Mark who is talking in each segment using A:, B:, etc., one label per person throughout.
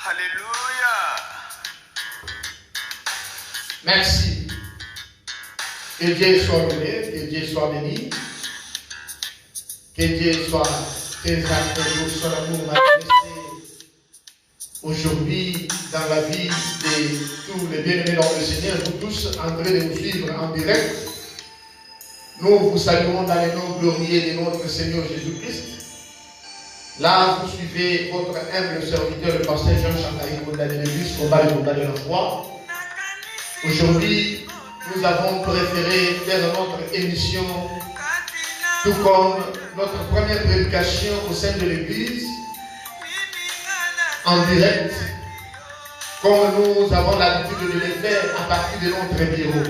A: Alléluia.
B: Merci. Que Dieu soit loué, que Dieu soit béni. Que Dieu soit très accueillant son amour manifesté aujourd'hui dans la vie de tous les bien-aimés dans le Seigneur, vous tous en train de nous suivre en direct. Nous vous saluons dans le nom glorieux de notre Seigneur Jésus-Christ. Là, vous suivez votre humble serviteur, le pasteur Jean Chantaï, Konda de l'Église, Combat de la foi. Aujourd'hui, nous avons préféré faire notre émission, tout comme notre première prédication au sein de l'Église, en direct, comme nous avons l'habitude de le faire à partir de notre bureau.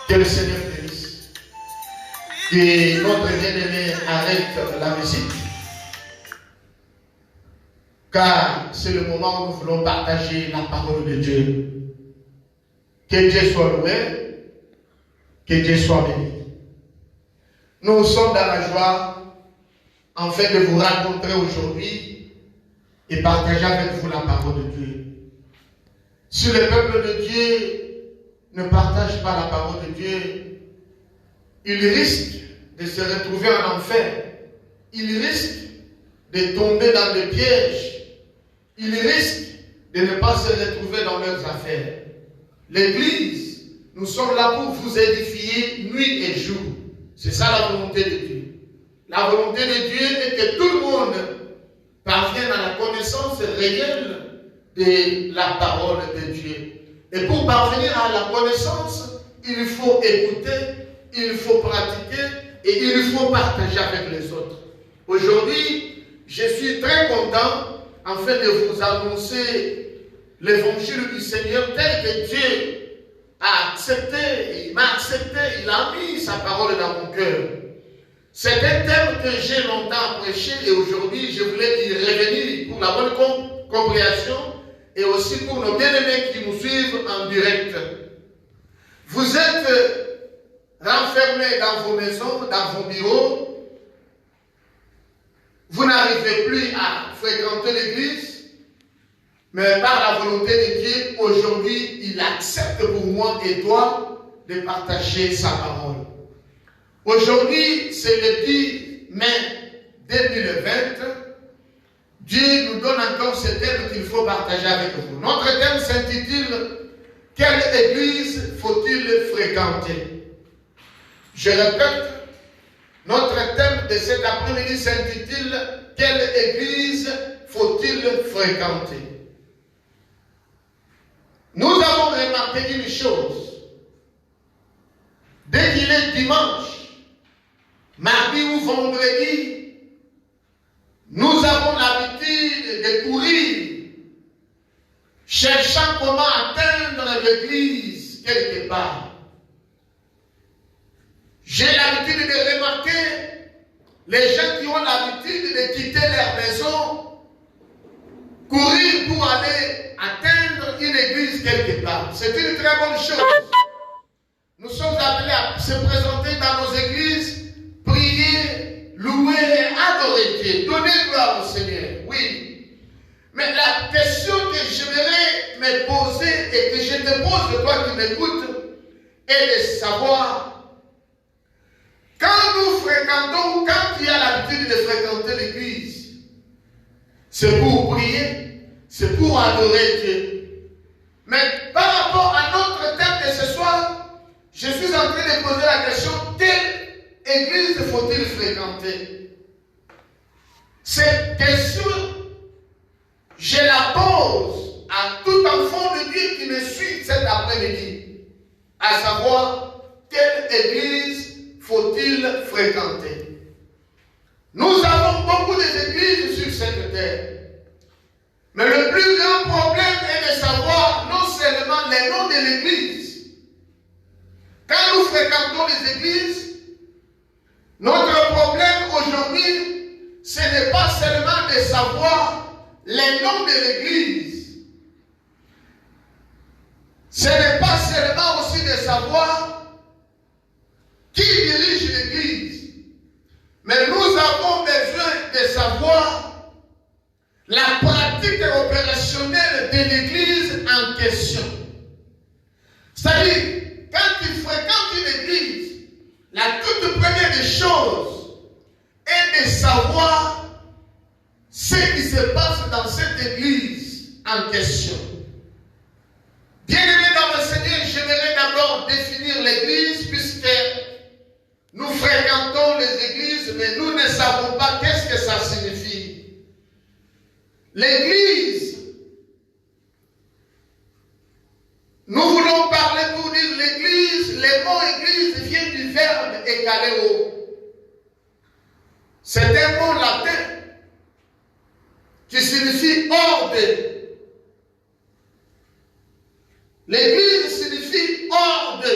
B: Que le Seigneur bénisse. Que notre bien-aimé arrête la musique, car c'est le moment où nous voulons partager la parole de Dieu. Que Dieu soit loué, que Dieu soit béni. Nous sommes dans la joie, en fait, de vous rencontrer aujourd'hui et partager avec vous la parole de Dieu. Si le peuple de Dieu ne partage pas la parole de Dieu, il risque de se retrouver en enfer. Il risque de tomber dans des pièges. Il risque de ne pas se retrouver dans leurs affaires. L'Église, nous sommes là pour vous édifier nuit et jour. C'est ça la volonté de Dieu. La volonté de Dieu est que tout le monde parvienne à la connaissance réelle de la parole de Dieu. Et pour parvenir à la connaissance, il faut écouter, il faut pratiquer et il faut partager avec les autres. Aujourd'hui, je suis très content en fait de vous annoncer l'évangile du Seigneur tel que Dieu a accepté, il m'a accepté, il a mis sa parole dans mon cœur. C'est un thème que j'ai longtemps prêché et aujourd'hui je voulais y revenir pour la bonne compréhension et aussi pour nos bien-aimés qui nous suivent en direct. Vous êtes renfermés dans vos maisons, dans vos bureaux. Vous n'arrivez plus à fréquenter l'église, mais par la volonté de Dieu, aujourd'hui, il accepte pour moi et toi de partager sa parole. Aujourd'hui, c'est le 10 mai 2020. Dieu nous donne encore ce thème qu'il faut partager avec vous. Notre thème s'intitule « Quelle église faut-il fréquenter ?» Je répète, notre thème de cet après-midi s'intitule « Quelle église faut-il fréquenter ?» Nous avons remarqué une chose. Dès qu'il est dimanche, mardi ou vendredi, nous avons l'habitude de courir, cherchant comment atteindre l'église quelque part. J'ai l'habitude de remarquer les gens qui ont l'habitude de quitter leur maison, courir pour aller atteindre une église quelque part. C'est une très bonne chose. Nous sommes appelés à se présenter dans nos églises, prier, louer et adorer Dieu, donner gloire au Seigneur. Oui. Mais la question que j'aimerais me poser et que je te pose, toi qui m'écoutes, est de savoir, quand nous fréquentons, quand tu as l'habitude de fréquenter l'église, c'est pour prier, c'est pour adorer Dieu. Mais par rapport à notre thème de ce soir, je suis en train de poser la question, quelle église faut-il fréquenter? Cette question, je la pose à tout enfant de Dieu qui me suit cet après-midi, à savoir, quelle église faut-il fréquenter? Nous avons beaucoup d'églises sur cette terre. Mais le plus grand problème est de savoir non seulement les noms de l'église. Quand nous fréquentons les églises, notre problème aujourd'hui, ce n'est pas seulement de savoir les noms de l'église. Ce n'est pas seulement aussi de savoir qui dirige l'église. Mais nous avons besoin de savoir la fondationnelle de l'église en question. C'est-à-dire, quand tu fréquentes une église, la toute première des choses est de savoir ce qui se passe dans cette église en question. Bien-aimés dans le Seigneur, j'aimerais d'abord définir l'église puisque nous fréquentons les églises, mais nous ne savons pas qu'est-ce que ça signifie. L'église, nous voulons parler pour dire l'église, le mot église vient du verbe ekaleo. C'est un mot latin qui signifie ordre. L'église signifie ordre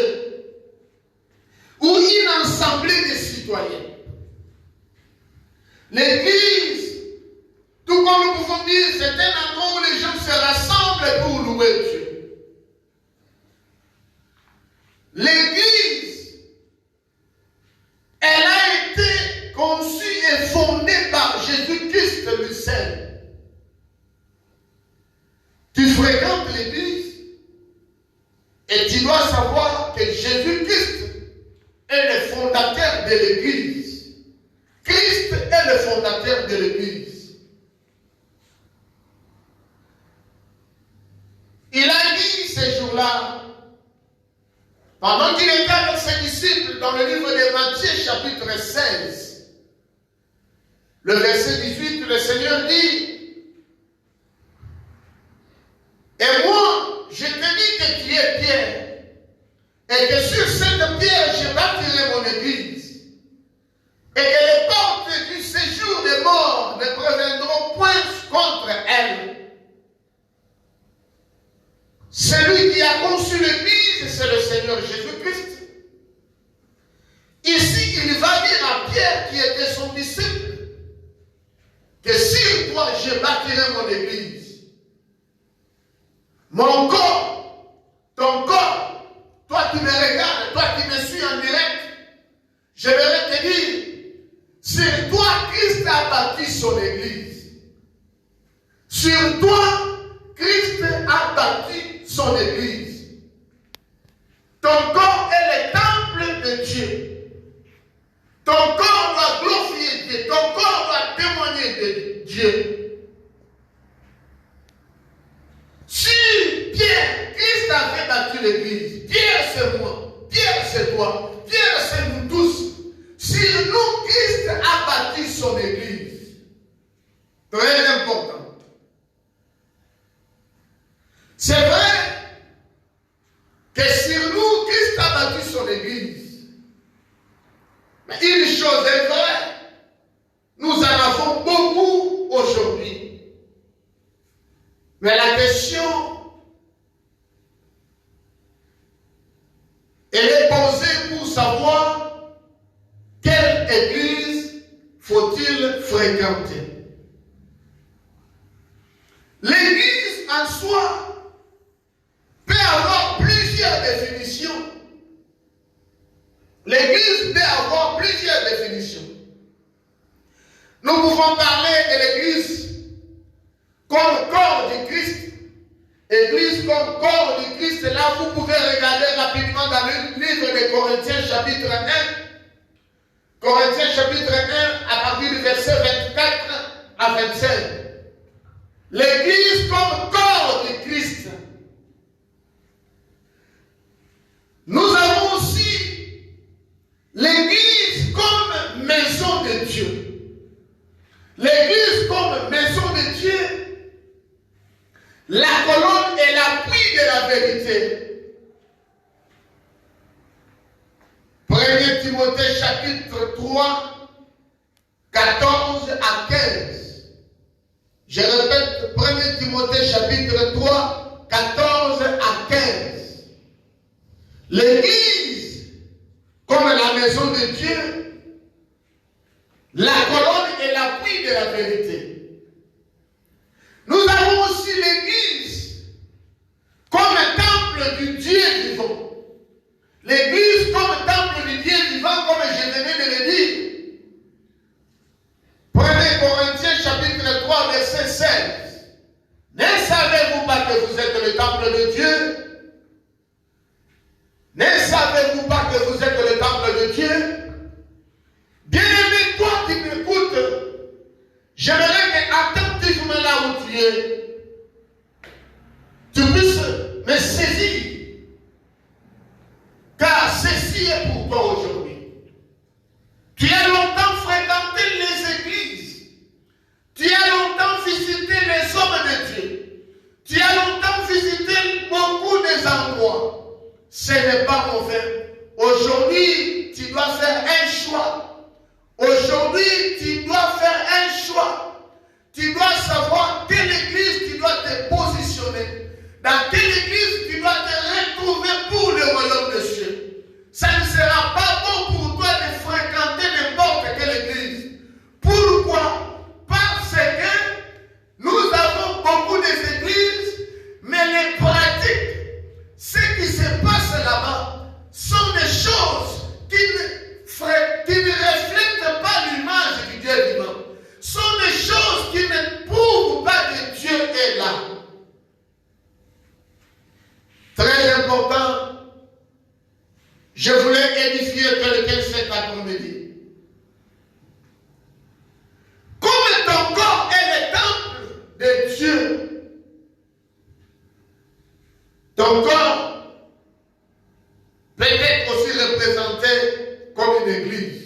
B: ou une assemblée de citoyens. L'église, tout comme nous pouvons dire, c'est un endroit où les gens se rassemblent pour louer Dieu. L'église, elle a été conçue et fondée par Jésus-Christ lui-même. Tu fréquentes l'église et tu dois savoir que Jésus-Christ est le fondateur de l'église. Christ est le fondateur de l'église. Il a dit ces jours-là, pendant qu'il était avec ses disciples dans le livre de Matthieu chapitre 16, le verset 18, le Seigneur dit, et moi, je te dis que tu es Pierre, et que sur cette pierre, je bâtirai mon église, et que les portes du séjour des morts ne préviendront point contre elle. Celui qui a conçu l'église, c'est le Seigneur Jésus-Christ. Ici, il va dire à Pierre, qui était son disciple, que sur toi, je bâtirai mon église. Mon corps, ton corps, toi qui me regardes, toi qui me suis en direct, je vais te dire, sur toi, Christ a bâti son église. Sur toi, Christ a bâti son église. Ton corps est le temple de Dieu. Ton corps doit glorifier Dieu. Ton corps doit témoigner de Dieu. Si Pierre, Christ avait bâti l'église, Pierre c'est moi, Pierre c'est toi, Pierre c'est nous tous. Si nous, Christ a bâti son église, très important. C'est vrai que sur nous, Christ a bâti son église. Mais une chose est vraie, nous en avons beaucoup aujourd'hui. Mais la question, elle est posée pour savoir quelle église faut-il fréquenter. L'église en soi peut avoir plusieurs définitions. L'église peut avoir plusieurs définitions. Nous pouvons parler de l'église comme corps du Christ. Église comme corps du Christ, là vous pouvez regarder rapidement dans le livre de Corinthiens chapitre 1. Corinthiens chapitre 1 à partir du verset 24 à 25. L'église comme corps du Christ. Nous avons aussi l'église comme maison de Dieu. L'église comme maison de Dieu, la colonne est l'appui de la vérité. 1 Timothée chapitre 3, 14 à 15. Je répète, 1 Timothée chapitre 3, 14 à 15. L'église, comme la maison de Dieu, la colonne est l'appui de la vérité. Nous avons aussi l'église comme un temple du Dieu vivant. L'église comme temple du Dieu vivant, comme je venais de le dire. 1 Corinthiens chapitre 3, verset 16. Ne savez-vous pas que vous êtes le temple de Dieu? Ne savez-vous pas que vous êtes le temple de Dieu? Bien-aimé, toi qui m'écoutes, j'aimerais que attentivement là où tu es, tu puisses me saisir. Car ceci est pour toi aujourd'hui. Tu as longtemps fréquenté les églises. Tu as longtemps visité les hommes de Dieu. Tu as longtemps visité beaucoup des endroits. Ce n'est pas mauvais. Aujourd'hui, tu dois faire un choix. Aujourd'hui, tu dois faire un choix. Tu dois savoir quelle église tu dois te positionner. Dans quelle église tu dois te retrouver pour le royaume de Dieu. Ça ne sera pas bon pour toi de fréquenter n'importe quelle église. Pourquoi? Parce que nous avons beaucoup d'églises, mais les pratiques, ce qui se passe là-bas, sont des choses qui ne reflètent pas l'image du Dieu vivant. Sont des choses qui ne prouvent pas que Dieu est là. Très important, je voulais édifier quelqu'un cet après-midi. Comme ton corps est le temple de Dieu, ton corps peut être aussi représenté comme une église.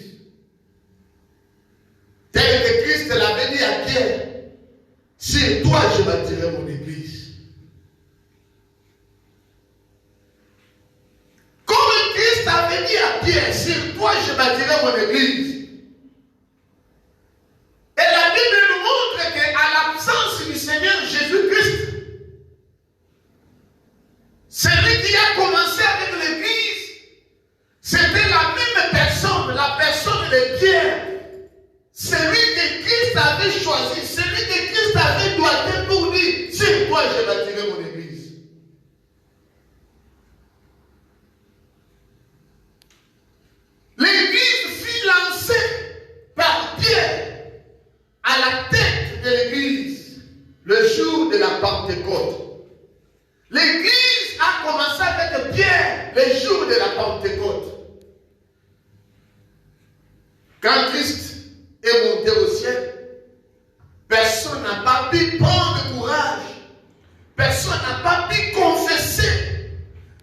B: Tel que Christ l'avait dit à Pierre, sur toi je bâtirai mon église. Comme Christ avait dit à Pierre, sur toi je bâtirai mon église. Et la Bible nous montre qu'à l'absence du Seigneur Jésus-Christ, celui qui a commencé avec l'église, c'était la même personne, la personne de Pierre. Celui que Christ avait choisi, celui que Christ avait doigté pour dire, sur toi je bâtirai mon église. L'église fut lancée par Pierre à la tête de l'église le jour de la Pentecôte. L'église a commencé avec Pierre le jour de la Pentecôte. Quand Christ est monté au ciel, personne n'a pas pu prendre courage, personne n'a pas pu confesser,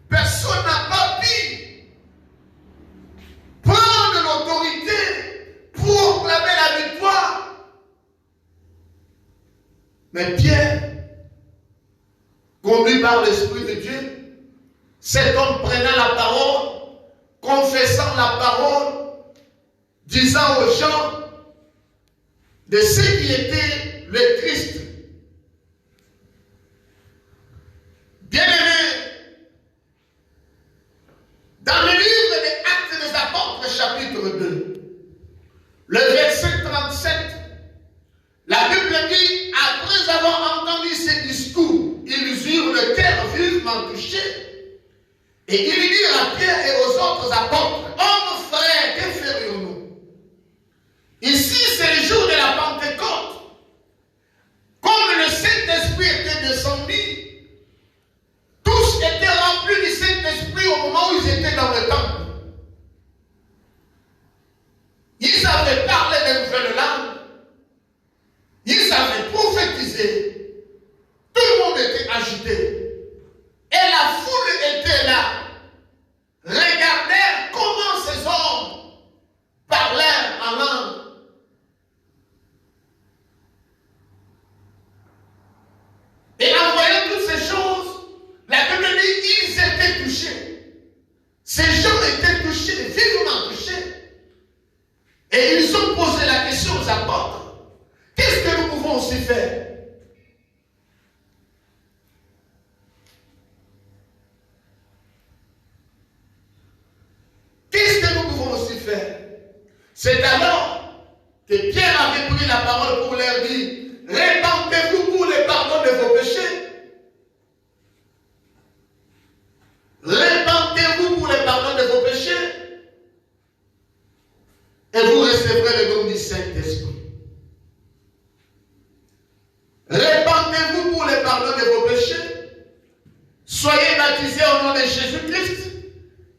B: personne n'a pas pu prendre l'autorité pour proclamer la victoire. Mais Pierre, conduit par l'Esprit de Dieu, cet homme prenant la parole, confessant la parole, disant aux gens de ce qui était le Christ. Bien-aimés, dans le livre des Actes des Apôtres, chapitre 2, le verset 37, la Bible dit, après avoir entendu ces discours, ils eurent le cœur vivement touché, et ils dirent à Pierre et aux autres apôtres, hommes frères, que ferions-nous? Ici, c'est le jour de la Pentecôte. Comme le Saint-Esprit était descendu, tous étaient remplis du Saint-Esprit au moment où ils étaient dans le temple. Ils avaient parlé de nouvelles langues. Ils avaient prophétisé. Tout le monde était agité. Et la foule était là. Regardez comment ces hommes parlèrent en langue. Et en voyant toutes ces choses, la Bible dit ils étaient touchés. Ces gens étaient touchés, vivement touchés. Et ils ont posé la question aux apôtres. Qu'est-ce que nous pouvons aussi faire?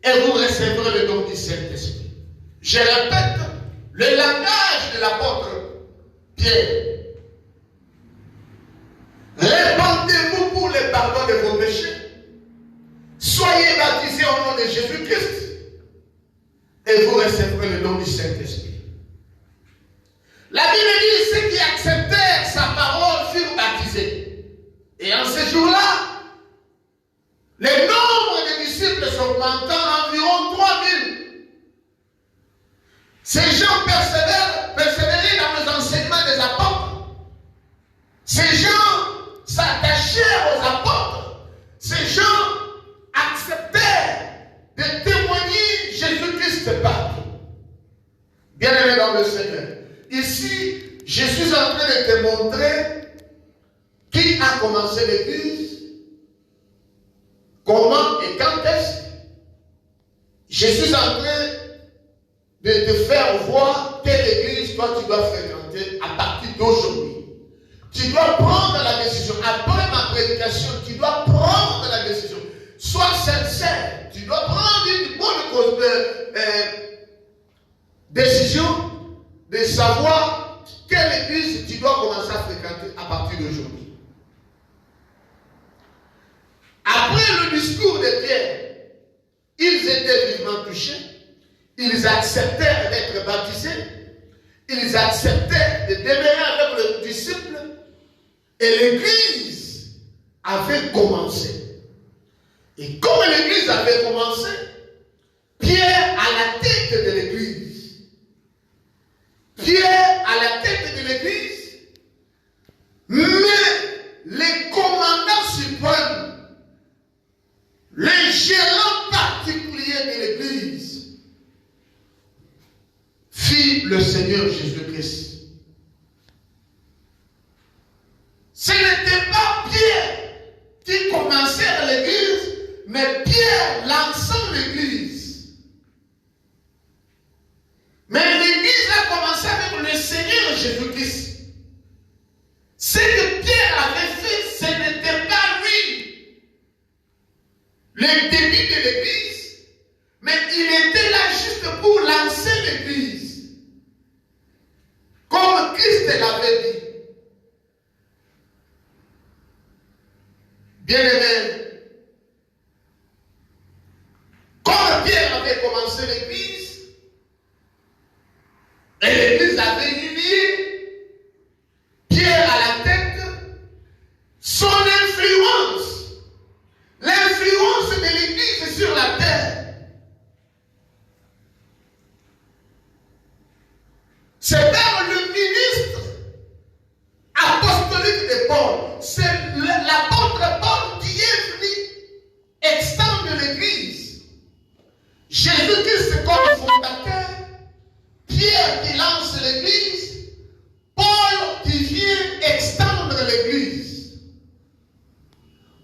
B: et vous recevrez le don du Saint-Esprit. Je répète, le langage de l'apôtre Pierre. Répandez-vous pour le pardon de vos péchés. Soyez baptisés au nom de Jésus-Christ et vous recevrez le don du Saint-Esprit. La Bible dit ceux qui acceptèrent sa parole furent baptisés. Et en ce jour-là, le nombre de disciples s'augmentant à environ 3000. Ces gens persévéraient dans les enseignements des apôtres. Ces gens s'attachèrent aux apôtres. Ces gens acceptèrent de témoigner Jésus-Christ partout. Bien-aimés dans le Seigneur. Ici, je suis en train de te montrer qui a commencé l'Église, comment et quand est-ce. Je suis en train de te faire voir quelle Église toi tu dois fréquenter à partir d'aujourd'hui. Tu dois prendre la décision. Après ma prédication, tu dois prendre la décision. Sois sincère. Tu dois prendre une bonne décision de savoir quelle église tu dois commencer à fréquenter à partir d'aujourd'hui. Après le discours de Pierre, ils étaient vivement touchés. Ils acceptèrent d'être baptisés. Ils acceptèrent de demeurer avec le disciple. Et l'église avait commencé. Et comme l'église avait commencé, Pierre à la tête de l'église. Pierre à la tête de l'église. Mais les commandants suprêmes, les gérants particuliers de l'église, fit le Seigneur Jésus-Christ. Ce n'était pas Pierre qui commençait l'église, mais Pierre lançant l'église. Mais l'église a commencé avec le Seigneur Jésus-Christ. Ce que Pierre avait fait, ce n'était pas lui. Le début de l'église, mais il était là juste pour lancer l'église. Comme Christ l'avait dit. Bien-aimés, comme Pierre avait commencé l'église, et l'église avait unié Pierre à la tête, son influence, l'influence de l'église sur la terre, c'est vers le ministre apostolique de Paul, c'est l'apôtre Paul qui est venu extendre l'église. Jésus-Christ comme fondateur, Pierre qui lance l'église, Paul qui vient extendre l'église.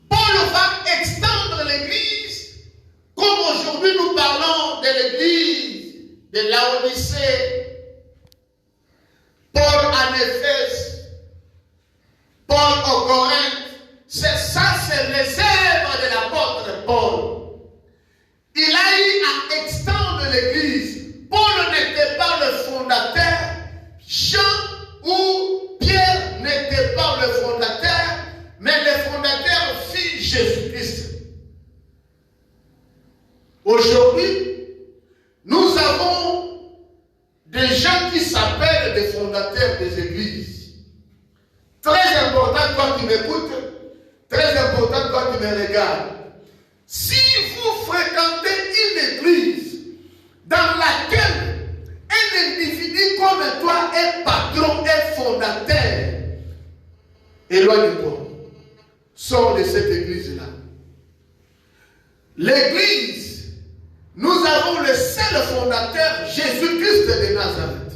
B: Paul va extendre l'église comme aujourd'hui nous parlons de l'église de Laodicée, Paul en Éphèse, Paul au Corinthe. C'est ça, c'est les œuvres de l'apôtre Paul. Il a eu à extendre l'église. Paul n'était pas le fondateur. Jean ou Pierre n'était pas le fondateur, mais le fondateur fut Jésus-Christ. Aujourd'hui, nous avons des gens qui s'appellent des fondateurs des églises. Très important, toi qui m'écoutes, très important, toi qui me regardes. Si vous fréquentez une église dans laquelle un individu comme toi est patron, est fondateur, éloigne-toi. Sors de cette église-là. L'église, nous avons le seul fondateur, Jésus-Christ de Nazareth.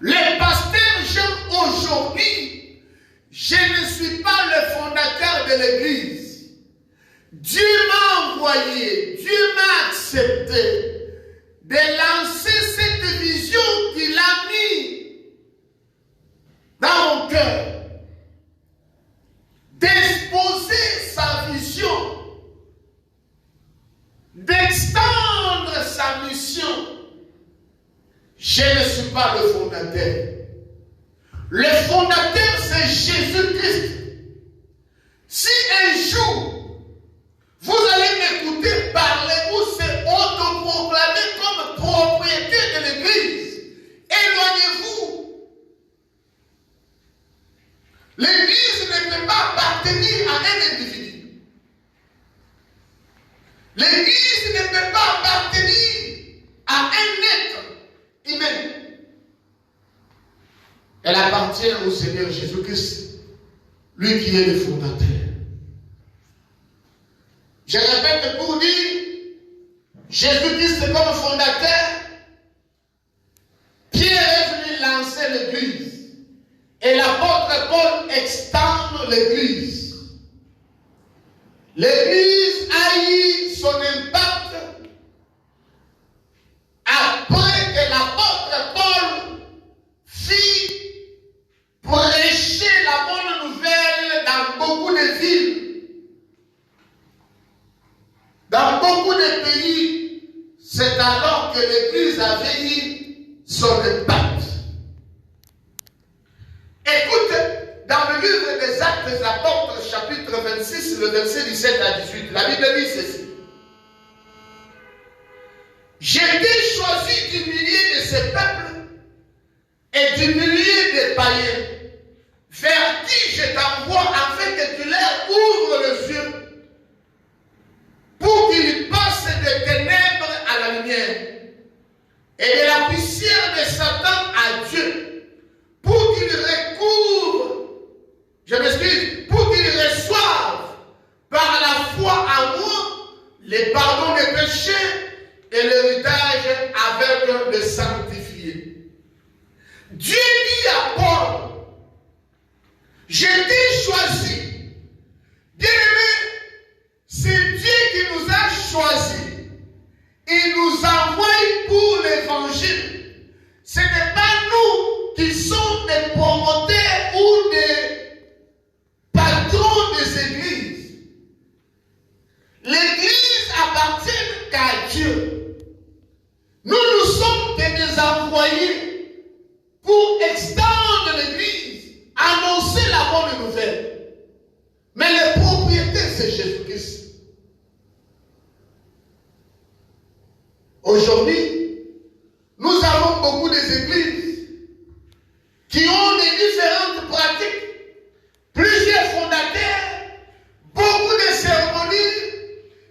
B: Le pasteur Jean aujourd'hui, je ne suis pas le fondateur de l'église. Dieu m'a envoyé, Dieu m'a accepté de lancer cette vision qu'il a mis dans mon cœur, d'exposer sa vision, de Je ne suis pas le fondateur. Le fondateur, c'est Jésus-Christ. Si un jour, vous allez m'écouter parler ou se autoproclamer comme propriétaire de l'Église, éloignez-vous. L'Église ne peut pas appartenir à un individu. L'Église ne peut pas appartenir à un être humain. Elle appartient au Seigneur Jésus-Christ, lui qui est le fondateur. Je répète pour dire, Jésus-Christ comme fondateur, Pierre est venu lancer l'Église et l'apôtre Paul extend l'Église. L'Église a eu son impact après que l'apôtre Paul fit prêcher la bonne nouvelle dans beaucoup de villes, dans beaucoup de pays. C'est alors que l'Église avait eu son impact. Écoute, dans le livre des Actes des Apôtres, chapitre 26, le verset 17 à 18, la Bible dit ceci. J'ai été choisi du milieu de ce peuple et du milieu des païens, vers qui je t'envoie afin que tu leur ouvres les yeux, pour qu'ils passent des ténèbres à la lumière et de la poussière de Satan à Dieu, pour qu'ils recouvrent, je m'excuse, pour qu'ils reçoivent par la foi en moi les pardons des péchés et l'héritage avec le sanctifié. Dieu dit à Paul, j'ai été choisi. Bien-aimé, c'est Dieu qui nous a choisis. Il nous envoie pour l'évangile. Ce n'est pas nous qui sommes des promoteurs ou des patrons des églises. L'église appartient qu'à Dieu. Nous sommes des envoyés pour extendre l'église, annoncer la bonne nouvelle. Mais le propriétaire, c'est Jésus-Christ. Aujourd'hui, nous avons beaucoup d'églises qui ont des différentes pratiques, plusieurs fondateurs, beaucoup de cérémonies,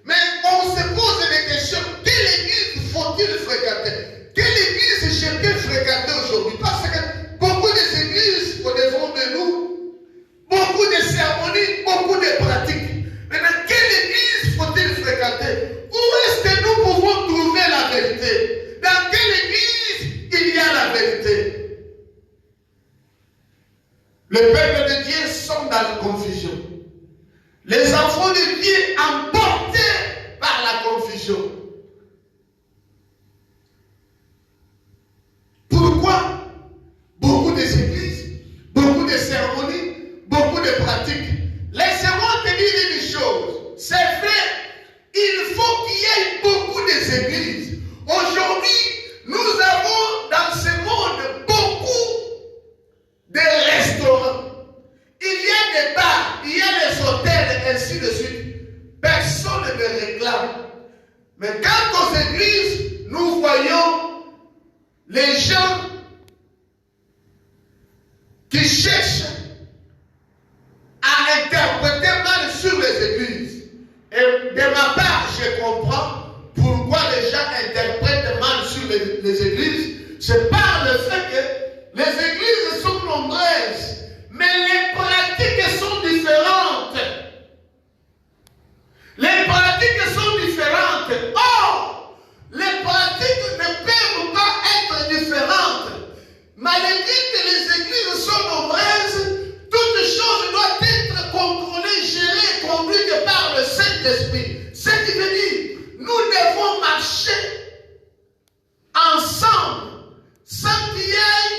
B: mais on se pose des questions. Quelle église faut-il fréquenter? Quelle église je peux fréquenter aujourd'hui? Parce que beaucoup d'églises au-devant de nous, beaucoup de cérémonies, beaucoup de pratiques. Maintenant, quelle église faut-il fréquenter? Où est-ce que nous pouvons trouver la vérité? Dans quelle église il y a la vérité? Le peuple de Dieu sont dans la confusion. Les enfants de Dieu emportés par la confusion. Pourquoi? Beaucoup d'églises, beaucoup de cérémonies, beaucoup de pratiques. Laissez-moi te dire une chose. C'est vrai, il faut qu'il y ait beaucoup d'églises. Aujourd'hui, nous avons dans ce monde beaucoup de restaurants. Il y a des bars, il y a des hôtels, et ainsi de suite. Personne ne réclame. Mais quant aux églises, nous voyons les gens qui cherchent à interpréter mal sur les églises. Et de ma part, je comprends pourquoi les gens interprètent mal sur les églises. C'est par le fait que les églises sont nombreuses, mais les pratiques sont différentes. Les pratiques sont différentes. Or, les pratiques ne peuvent pas être différentes. Malgré que les églises sont nombreuses, toute chose doit être contrôlée, gérée, conduite par le Saint-Esprit. Ce qui veut dire, nous devons marcher ensemble sans qu'il y ait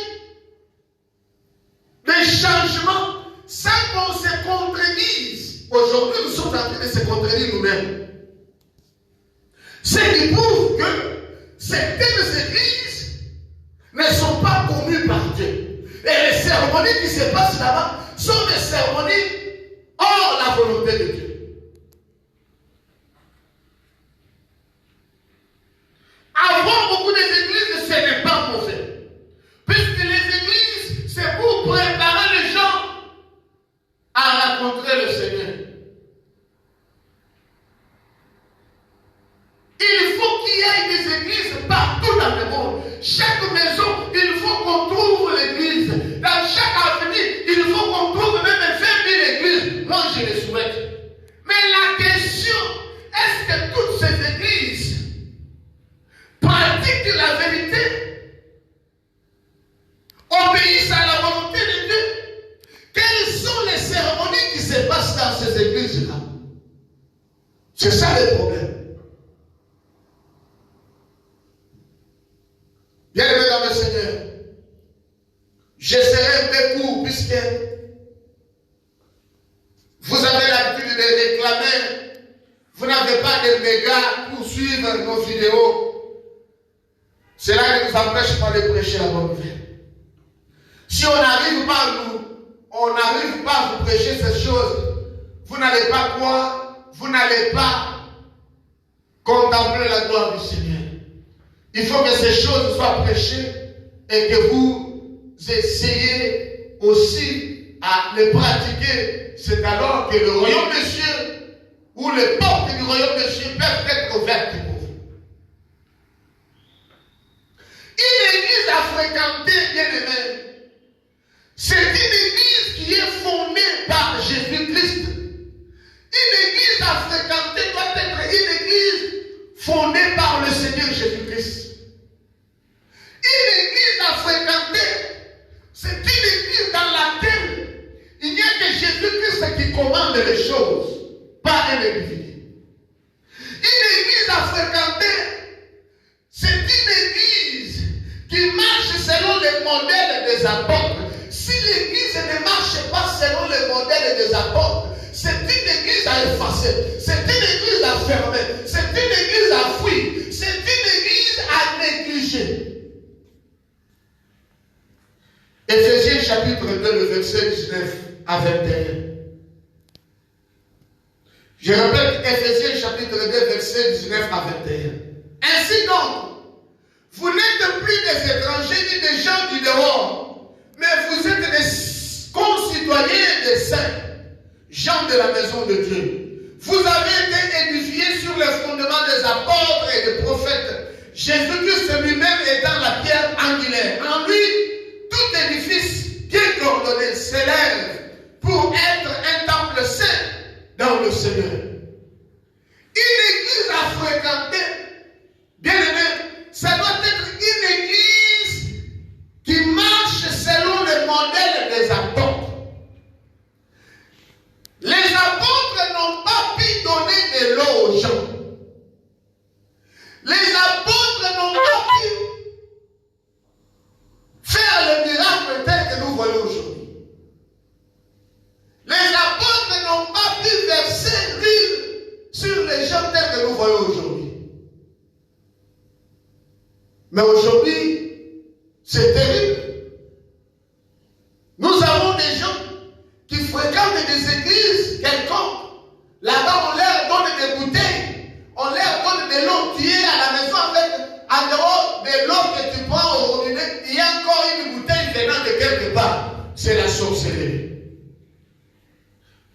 B: des changements, sans qu'on se contredise. Aujourd'hui, nous sommes en train de se contredire nous-mêmes. Ce qui prouve que certaines églises ne promues par Dieu. Et les cérémonies qui se passent là-bas sont des cérémonies hors la volonté de Dieu. Avoir beaucoup d'églises, ce n'est pas mauvais. Puisque les églises, c'est pour préparer les gens à rencontrer le Seigneur. Il faut qu'il y ait des églises partout dans le monde. Chaque maison, il faut qu'on trouve l'église. Dans chaque avenue, il faut qu'on trouve même 20 000 églises. Moi, je les souhaite. Mais la question, est-ce que toutes ces églises pratiquent la vérité, obéissent à la volonté de Dieu? Quelles sont les cérémonies qui se passent dans ces églises-là? C'est ça le problème. Bien-aimés dans le Seigneur, je serai un peu court puisque vous avez l'habitude de réclamer, vous n'avez pas de mégas pour suivre nos vidéos. Cela ne nous empêche pas de prêcher la bonne nouvelle. Si on n'arrive pas à vous prêcher ces choses, vous n'allez pas croire, vous n'allez pas contempler la gloire du Seigneur. Il faut que ces choses soient prêchées et que vous essayez aussi à les pratiquer. C'est alors que le royaume des cieux ou les portes du royaume des cieux peuvent être ouvertes pour vous. Une église à fréquenter, bien aimé, c'est une église qui est fondée par Jésus-Christ. Une église à fréquenter doit être une église fondée par le Seigneur Jésus-Christ. Une église à fréquenter, c'est une église dans laquelle il n'y a que Jésus-Christ qui commande les choses, pas un individu. Une église à fréquenter, c'est une église qui marche selon les modèles des apôtres. Si l'église ne marche pas selon les modèles des apôtres, c'est une église à effacer, c'est une église à fermer, c'est une église à fuir, c'est une église à négliger. Éphésiens chapitre 2, le verset 19 à 21. Je répète, Éphésiens chapitre 2, verset 19 à 21. Ainsi donc, vous n'êtes plus des étrangers ni des gens du dehors, mais vous êtes des concitoyens des saints, gens de la maison de Dieu. Vous avez été édifiés sur le fondement des apôtres et des prophètes. Jésus-Christ lui-même étant la pierre angulaire. En lui, tout édifice bien coordonné s'élève pour être un temple saint dans le Seigneur. Une église à fréquenter, bien aimé, ça doit être une église qui marche selon le modèle des apôtres. Les apôtres n'ont pas pu donner de l'eau aux gens. Les apôtres n'ont pas pu faire le miracle tel que nous voyons aujourd'hui. Les apôtres n'ont pas pu verser l'huile sur les gens tels que nous voyons aujourd'hui. Mais aujourd'hui, c'est terrible. Nous avons des gens qui fréquentent des églises quelconques. Là-bas, on leur donne des bouteilles. On leur donne de l'eau. Tu es à la maison avec, en dehors de l'eau que tu prends au robinet, il y a encore une bouteille venant de quelque part. C'est la sorcellerie.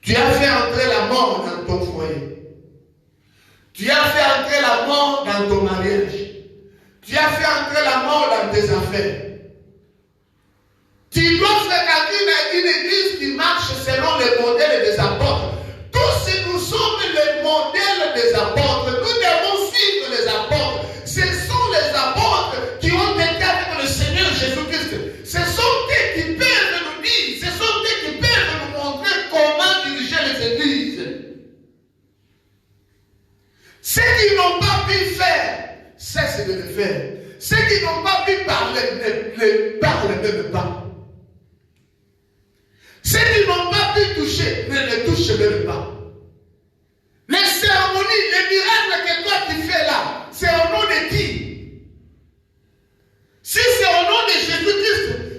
B: Tu as fait entrer la mort dans ton foyer. Tu as fait entrer la mort dans ton mariage. Tu as fait entrer la mort dans tes affaires. Tu dois fréquenter une église qui marche selon le modèle des apôtres. Tous nous sommes les modèles des apôtres. Nous devons suivre les apôtres. Ce sont les apôtres qui ont été avec le Seigneur Jésus-Christ. Ce sont eux qui peuvent nous dire, ce sont eux qui peuvent nous montrer comment diriger les églises. Ceux qui n'ont pas pu faire, cessent de le faire. Ceux qui n'ont pas pu parler, ne parlent même pas. Ceux qui n'ont pas pu toucher, ne les touchent même pas. Les cérémonies, les miracles que toi tu fais là, c'est au nom de qui? Si c'est au nom de Jésus-Christ,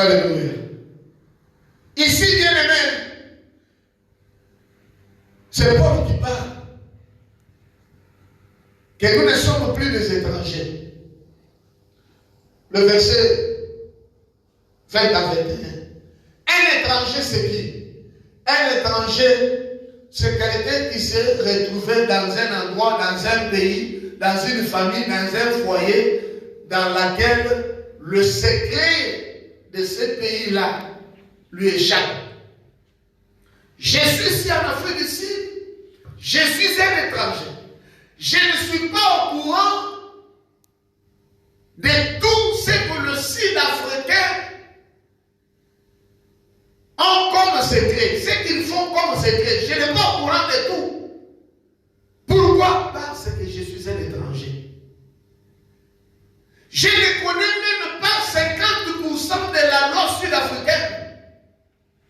B: Alléluia. Ici, bien aimé, c'est Paul qui parle. Que nous ne sommes plus des étrangers. Le verset 20 à 21. Un étranger, c'est qui? Un étranger, c'est quelqu'un qui s'est retrouvé dans un endroit, dans un pays, dans une famille, dans un foyer, dans lequel le secret de ce pays-là lui échappe. Je suis ici en Afrique du Sud, je suis un étranger. Je ne suis pas au courant de tout ce que le Sud-Africain ont comme secret, ce qu'ils font comme secret. Je n'ai pas au courant de tout. Pourquoi? Parce que je suis un étranger. Je ne connais même pas 50% de la loi sud-africaine.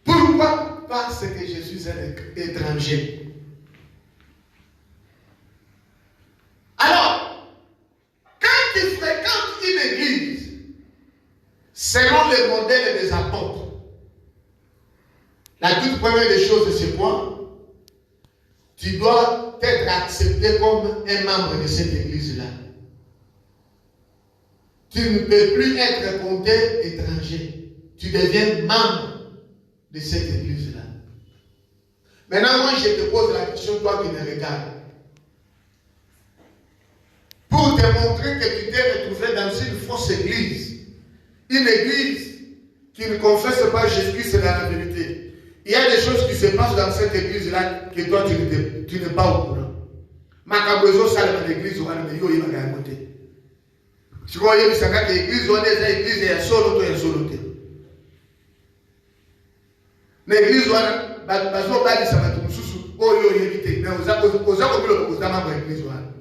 B: Pourquoi? Parce que je suis un étranger. Alors, quand tu fréquentes une église, selon le modèle des apôtres, la toute première des choses, c'est quoi? Tu dois être accepté comme un membre de cette église-là. Tu ne peux plus être compté étranger. Tu deviens membre de cette église-là. Maintenant, moi, je te pose la question, toi qui me regardes. Pour te montrer que tu t'es retrouvé dans une fausse église. Une église qui ne confesse pas Jésus-Christ dans la vérité. Il y a des choses qui se passent dans cette église-là que toi, tu n'es pas au courant. Makabozo sale dans l'église, on va me dire, il va raconter. Tu vois, il y a une église, on est dans l'église, il y a solo, il y a solo. L'église, on a bazo badi sabatu mususu, oh yo yebite, mais oza komilo oza mamba église wana.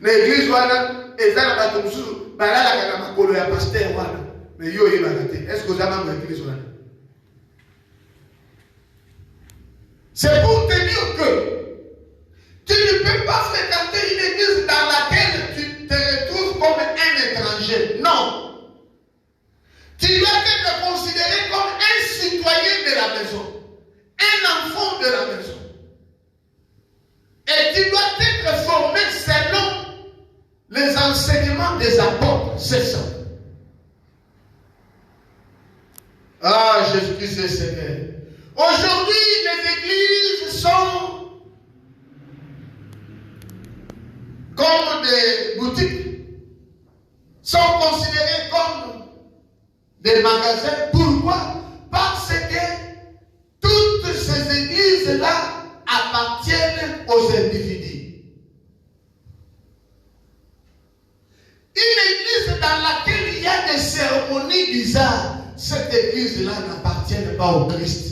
B: L'église wana ezala bato mususu balala kana makolo ya pasteur wana, mais yo yebaka te. Est-ce que oza mamba église wana? C'est pour te dire que tu ne peux pas fréquenter une église dans laquelle tu te retrouves comme un étranger. Non. Tu dois être considéré comme un citoyen de la maison, un enfant de la maison. Et tu dois être formé selon les enseignements des apôtres. C'est ça. Ah, Jésus-Christ est Seigneur. Aujourd'hui, les églises sont comme des boutiques, sont considérées comme des magasins. Pourquoi? Parce que toutes ces églises-là appartiennent aux individus. Une église dans laquelle il y a des cérémonies bizarres, cette église-là n'appartient pas au Christ.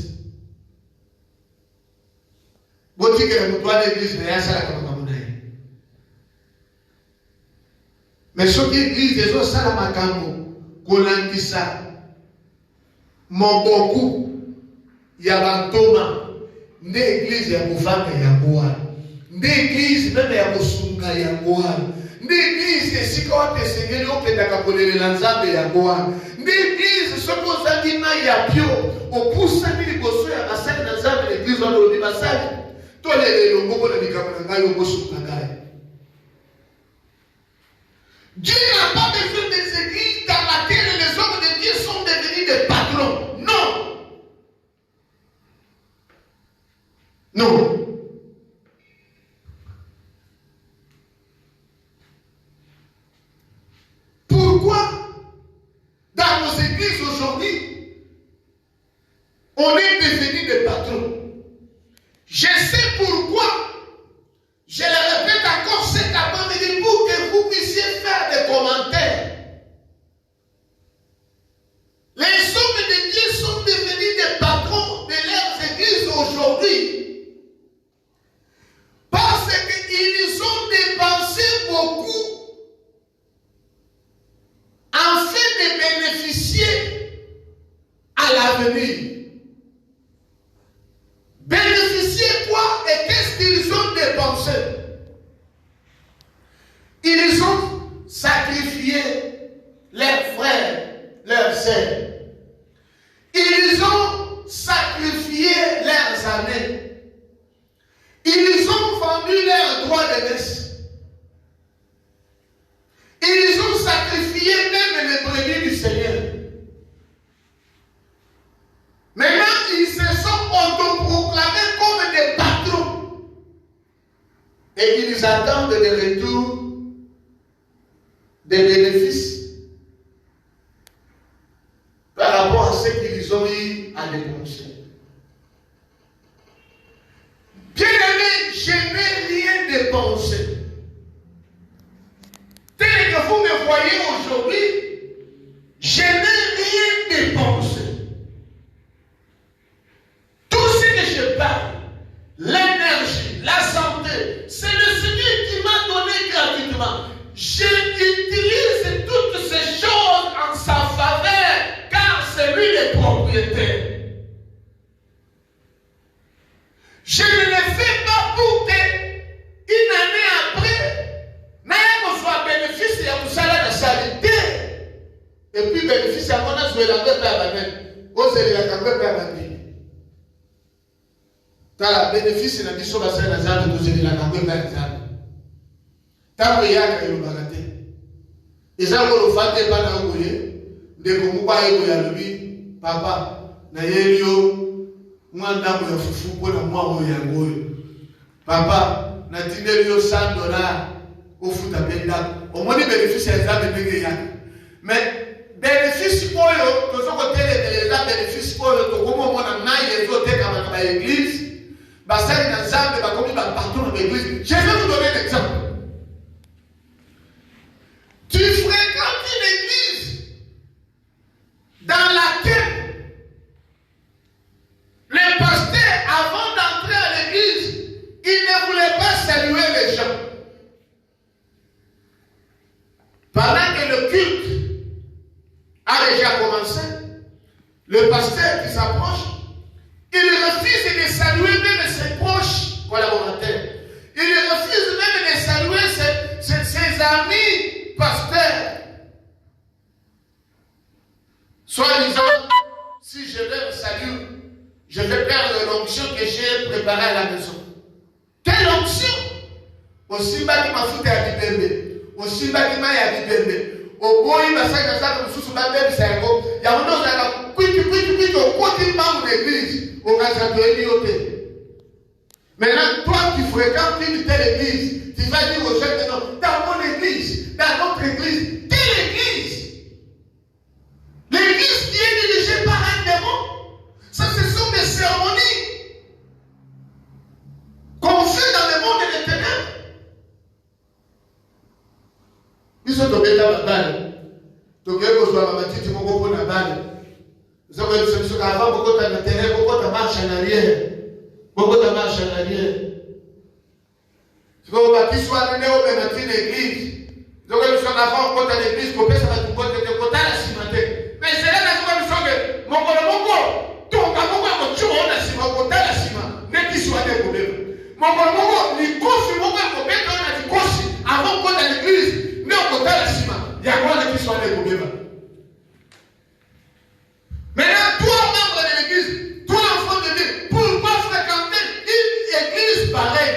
B: Mais ce qui église, c'est ça la makambo, kolangisa, Moboku, Yabantoma, l'église ya Mouvanga ya Goa, l'église même ya Mosunga ya Goa, l'église que si quand tu es seigneur, tu peux t'accoler l'ensemble ya Goa, l'église ce qu'on a dit ya Pio, au pouce à mille bossu ya Masai l'ensemble l'église on le dit Masai. Tous les longos de Nikamanga au Bosunga. Dieu n'a pas besoin des églises dans lesquelles les hommes de Dieu sont devenus des patrons. Non. Non. Pourquoi dans nos églises aujourd'hui, on est devenus des patrons? Je sais pourquoi. Je le répète encore cet après-midi pour que vous puissiez faire des commentaires. Les hommes de Dieu sont devenus des patrons de leurs églises aujourd'hui. Parce qu'ils ont dépensé beaucoup afin de bénéficier à l'avenir. Bénéficier quoi et qu'est-ce qu'ils ont dépensé? Ils ont sacrifié leurs frères, leurs sœurs. vendu leur droit de messe. Ils ont sacrifié même les brebis du Seigneur. Maintenant, ils se sont autoproclamés comme des patrons. Et ils attendent le retour des bénéfices par rapport à ce qu'ils ont eu à dépenser. Bien-aimé, je n'ai rien dépensé. Tel que vous me voyez aujourd'hui, je n'ai rien dépensé. Tout ce que je parle, l'énergie, la santé, c'est le Seigneur qui m'a donné gratuitement. J'utilise toutes ces choses en sa faveur, car c'est lui le propriétaire. Je ne le fais pas pour que, une année après, n'ayons soit bénéfice et à tout ça la salité. Et puis bénéfice à mon âge, je vais la faire à la main. Osez la faire à la main. T'as le bénéfice de la mission de la Sainte Nazareth, de la faire à la main. T'as le yaka et le bagaté. Et ça, vous le faites pas dans le courrier. Dès que vous voyez que lui, papa, na yelio. Moi, je suis fou pour moi. Papa, na $10 $100 au foot à Benda. Au moins, les bénéfices, c'est ça, mais bénéfice pour eux, nous avons des bénéfices pour eux, comment on a maillé les autres à l'église, ça, il y a des gens qui partout dans l'église. Je vais vous donner un exemple. Tu fréquentes une église dans laquelle le pasteur, avant d'entrer à l'église, il ne voulait pas saluer les gens. Pendant que le culte a déjà commencé, le pasteur qui s'approche, il refuse de saluer même ses proches collaborateurs. Il refuse même de saluer ses amis pasteurs. Soit disant, si je leur salue, je vais perdre l'onction que j'ai préparée à la maison. Quelle onction? Aussi bas qui m'a foutu à l'ibébé. Aussi bas qui m'a à l'ibébé. Au bout, il m'a fait que ça, comme sous ma belle cerveau. Il y a un autre qui a dit, au côté de l'église, au Gazadoé. Maintenant, toi qui fréquentes une telle église, tu vas dire aux gens, non, dans mon église, dans notre église, quelle église? L'église qui est dirigée par un démon. Ça, ce sont des cérémonies qu'on fait dans le monde des ténèbres. Ils sont tombés dans la balle. Donc, ils ont la matite, ils vont la balle. Ils ont dit que avant, beaucoup de ténèbres, beaucoup de marche en arrière. Beaucoup de marche en arrière. Si vous voulez soit amené au même matin l'église, donc ils sont avant, on à l'église, qu'on peut ça va tout côté de côté à la cimenté. Mais c'est là que nous sommes que mon donc, à mon tu on a ciment, côté à la ciment, n'est qui soit des problèmes. Mon les courses, mon on a dit courses, avant qu'on à l'église, mais au côté à la ciment, il y a quoi qui soit des problèmes. Maintenant, toi, membre de l'église, toi, enfant de Dieu, pourquoi fréquenter une église pareille?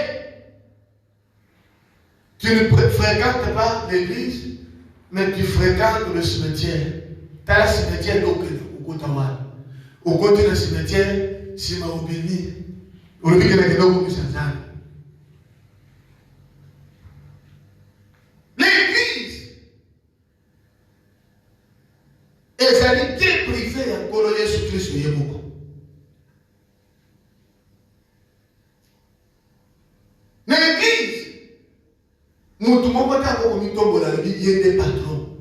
B: Tu ne fréquentes pas l'église, mais tu fréquentes le cimetière. Tu as le cimetière au côté du cimetière, c'est ma obénie. L'église est sanité privée à Coloyer sur Christ. L'église, nous avons des patrons.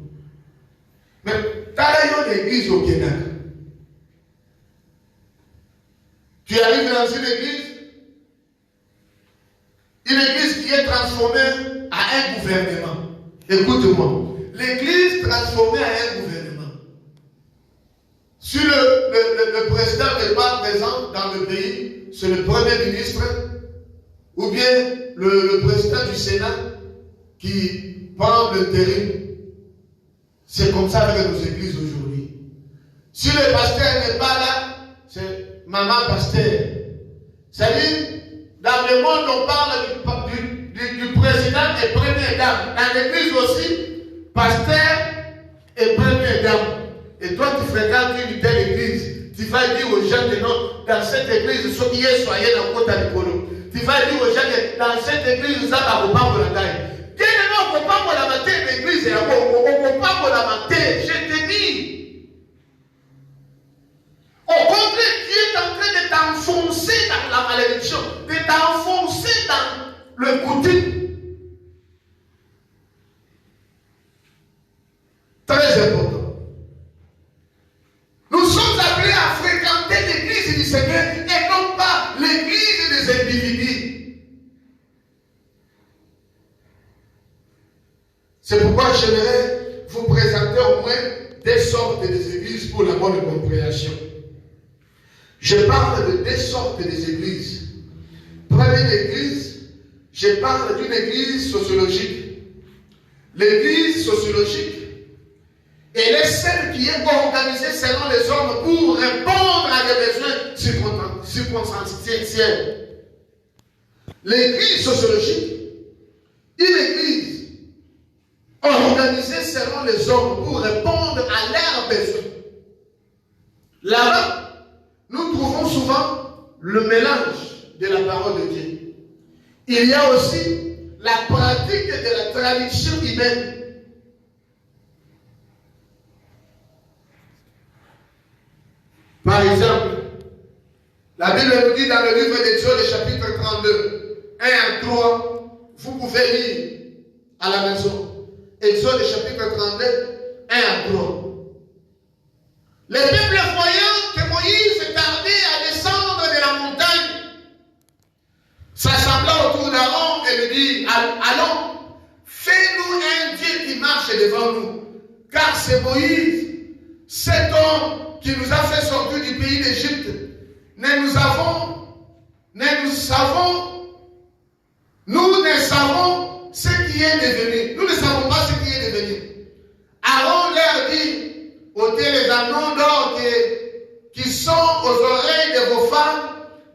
B: Mais tu as l'église au Québec. Tu arrives dans une église qui est transformée à un gouvernement. Écoute-moi, l'église transformée à un gouvernement. Si le président n'est pas présent dans le pays, c'est le premier ministre ou bien le président du Sénat qui prend l'intérim. C'est comme ça avec nos églises aujourd'hui. Si le pasteur n'est pas là, c'est maman pasteur. C'est-à-dire, dans le monde, on parle du dames. Dans l'église aussi, pasteur et première dame. Et toi, tu fréquentes une telle église. Tu vas dire aux gens que non, dans cette église, ceux qui sont soyez dans le côté de l'école. Tu vas dire aux gens que dans cette église, ça va vous parler de la taille. Quel est le copain pour la matin de l'église? On ne pas pour la matin. Je te dis. Au contraire, Dieu est en train de t'enfoncer dans la malédiction, de t'enfoncer dans le coutume. Très important. Nous sommes appelés à fréquenter l'église du Seigneur et non pas l'église des individus. C'est pourquoi j'aimerais vous présenter au moins des sortes des églises pour la bonne compréhension. Je parle de deux sortes des églises. Première église, je parle d'une église sociologique. L'église sociologique, elle est celle qui est organisée selon les hommes pour répondre à des besoins circonstanciels. L'église sociologique, une église organisée selon les hommes pour répondre à leurs besoins. Là-bas, nous trouvons souvent le mélange de la parole de Dieu. Il y a aussi la pratique de la tradition humaine. Par exemple, la Bible nous dit dans le livre d'Exode, chapitre 32, 1 à 3, vous pouvez lire à la maison. Exode, chapitre 32, 1 à 3. Les peuples voyant que Moïse tardait à descendre de la montagne, s'assembla autour d'Aaron et lui dit, allons, fais-nous un Dieu qui marche devant nous, car c'est Moïse, cet homme qui nous a fait sortir du pays d'Égypte. Nous ne savons ce qui est devenu. Nous ne savons pas ce qui est devenu. Aaron leur dit, ôtez les anneaux d'or qui sont aux oreilles de vos femmes,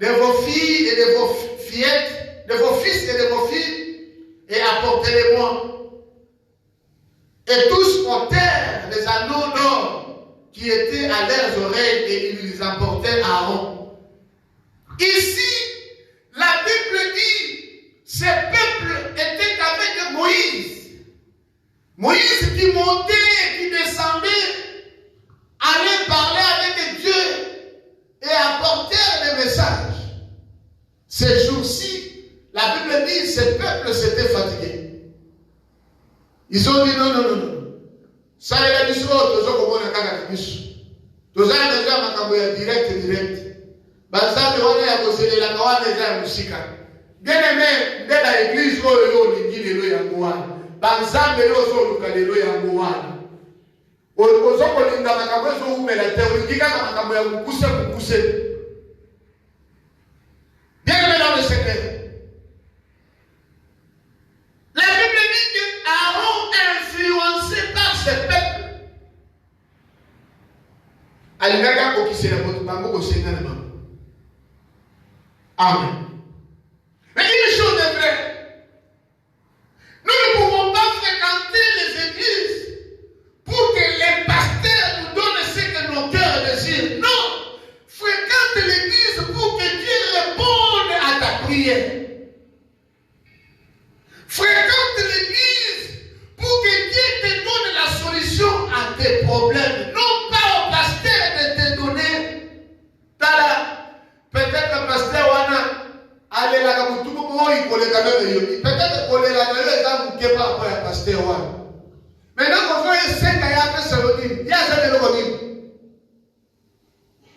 B: de vos filles et de vos fillettes, de vos fils et de vos filles, et apportez-les-moi. Et tous ôtèrent les anneaux d'or qui étaient à leurs oreilles et ils les apportaient à Aaron. Ici, la Bible dit, ce peuple était avec Moïse. Moïse qui montait et qui descendait, allait parler avec Dieu et apporter des messages. Ces jours-ci, la Bible dit, ce peuple s'était fatigué. Ils ont dit non. Ça est la mission, tous ont commencé à faire la mission. Tous ont déjà ma direct. Banzambe wana ya koselela kawana eza ya musika. Bien-aimé, dans l'église oyo lingi lelo ya ngwana. Banzambe lelo zo luka lelo ya ngwana. Ozo kolinga makambo zo umela te olingi kaka makambo ya kukuse. Bien-aimé dans le Seigneur. La Bible dit que Aaron, influencé par ce peuple, alingaka kokisela bango kosenga na bango. Amen. Mais une chose est vraie. Nous ne pouvons pas fréquenter les églises pour que les pasteurs nous donnent ce que nos cœurs désirent. Non. Fréquente l'église pour que Dieu réponde à ta prière. Fréquente l'église pour que Dieu te donne la solution à tes problèmes. Non pas au pasteur de te donner peut-être le pasteur wana allez la kutubu moi kolela na yo. Peut-être kolela na yo za muke par rapport à pasteur wana. Maintenant qu'on fait 5 ya pesa lodini. Ya za le lodini.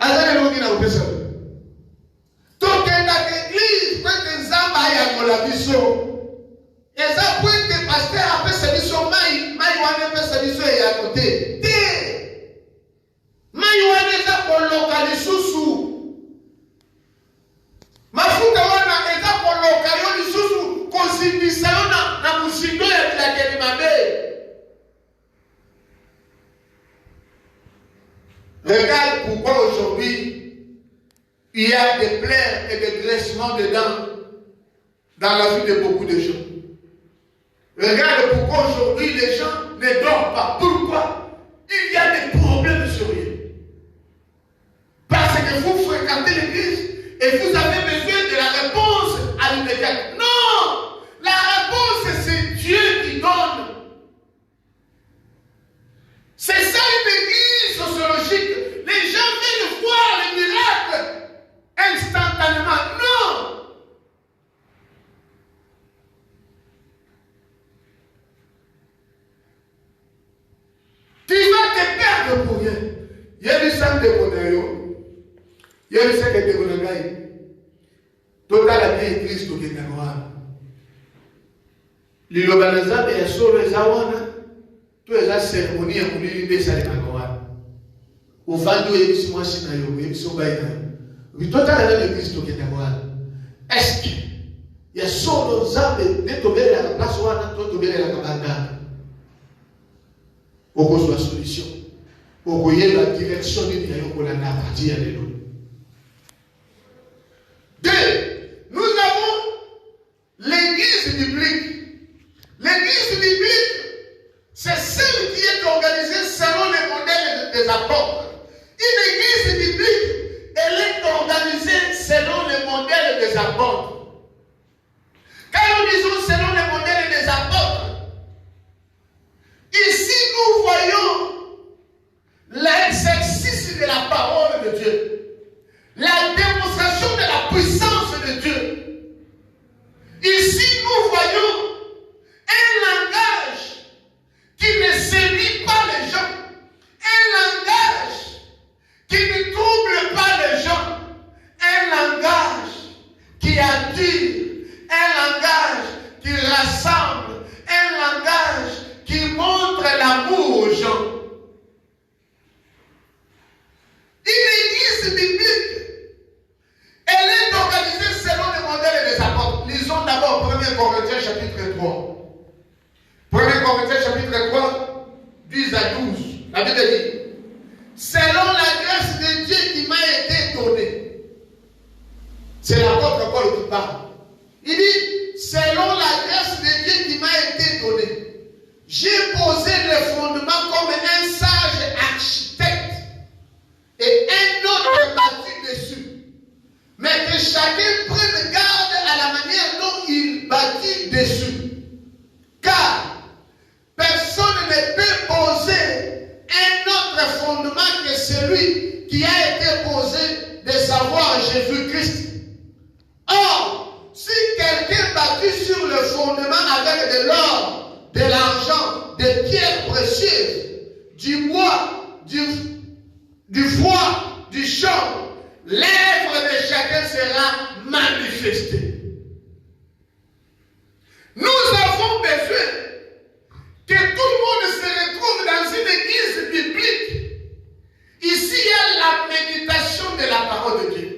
B: Azale lodini na pesa. Donc dans l'église quand nzamba ya kola biso. Eza pointe pasteur a pesa biso mai wana pesa biso ya côté. Mai wana za koloka lisusu. Mafuta wana eza koloka yo lisusu kosimbisa yo na musindo ya bilakeli mabe. Regarde pourquoi aujourd'hui il y a des plaies et des graissements de dents dans la vie de beaucoup de gens. Regarde pourquoi aujourd'hui les gens ne dorment pas. Pourquoi? Il y a des problèmes sérieux. Parce que vous fréquentez l'église et vous avez besoin de la réponse à l'immédiat. Non! La réponse, c'est Dieu qui donne. C'est ça une église sociologique. Les gens veulent voir les miracles instantanément. Non! Tu vas te perdre pour rien. Il y a du sang de Bonayo. Il y a du sang de Bonayo. Total la bien église tout est noir. L'ilobanaza et solo ezawana. Tout est cérémonie à mourir des salés magoa. Au vando et bis moi si nayo, et bis obaïna. Oui, total la l'église tout est noir. Est-ce que il y a solo zabe ne tomber la place ou à tomber la cabana? Pour qu'on soit solution. Pour qu'on y ait la direction de Dieu pour la partie à l'élo. Deux, nous avons l'église biblique. L'église biblique, c'est celle qui est organisée selon les modèles des apôtres. Une église biblique, elle est organisée selon les modèles des apôtres. Quand nous disons selon les modèles des apôtres, ici nous voyons l'exercice de la parole de Dieu, la démonstration de la puissance de Dieu. Ici nous voyons un langage qui ne séduit pas les gens, un langage qui ne trouble pas les gens, un langage qui attire, un langage qui rassemble, un langage qui montre l'amour aux gens. Une église biblique, elle est organisée selon le modèle des apôtres. Lisons d'abord 1 Corinthiens chapitre 3. 1 Corinthiens chapitre 3, 10 à 12. La Bible dit, selon la grâce de Dieu qui m'a été donnée. C'est l'apôtre Paul qui parle. Il dit, selon la grâce de Dieu qui m'a été donnée, j'ai posé le fondement comme un sage architecte et un autre bâtit dessus. Mais que chacun prenne garde à la manière dont il bâtit dessus. Car personne ne peut poser un autre fondement que celui qui a été posé, de savoir Jésus-Christ. Or, si quelqu'un bâtit sur le fondement avec de l'or, de l'argent, des pierres précieuses, du bois, du froid, du champ, l'œuvre de chacun sera manifestée. Nous avons besoin que tout le monde se retrouve dans une église biblique. Ici, il y a la méditation de la parole de Dieu.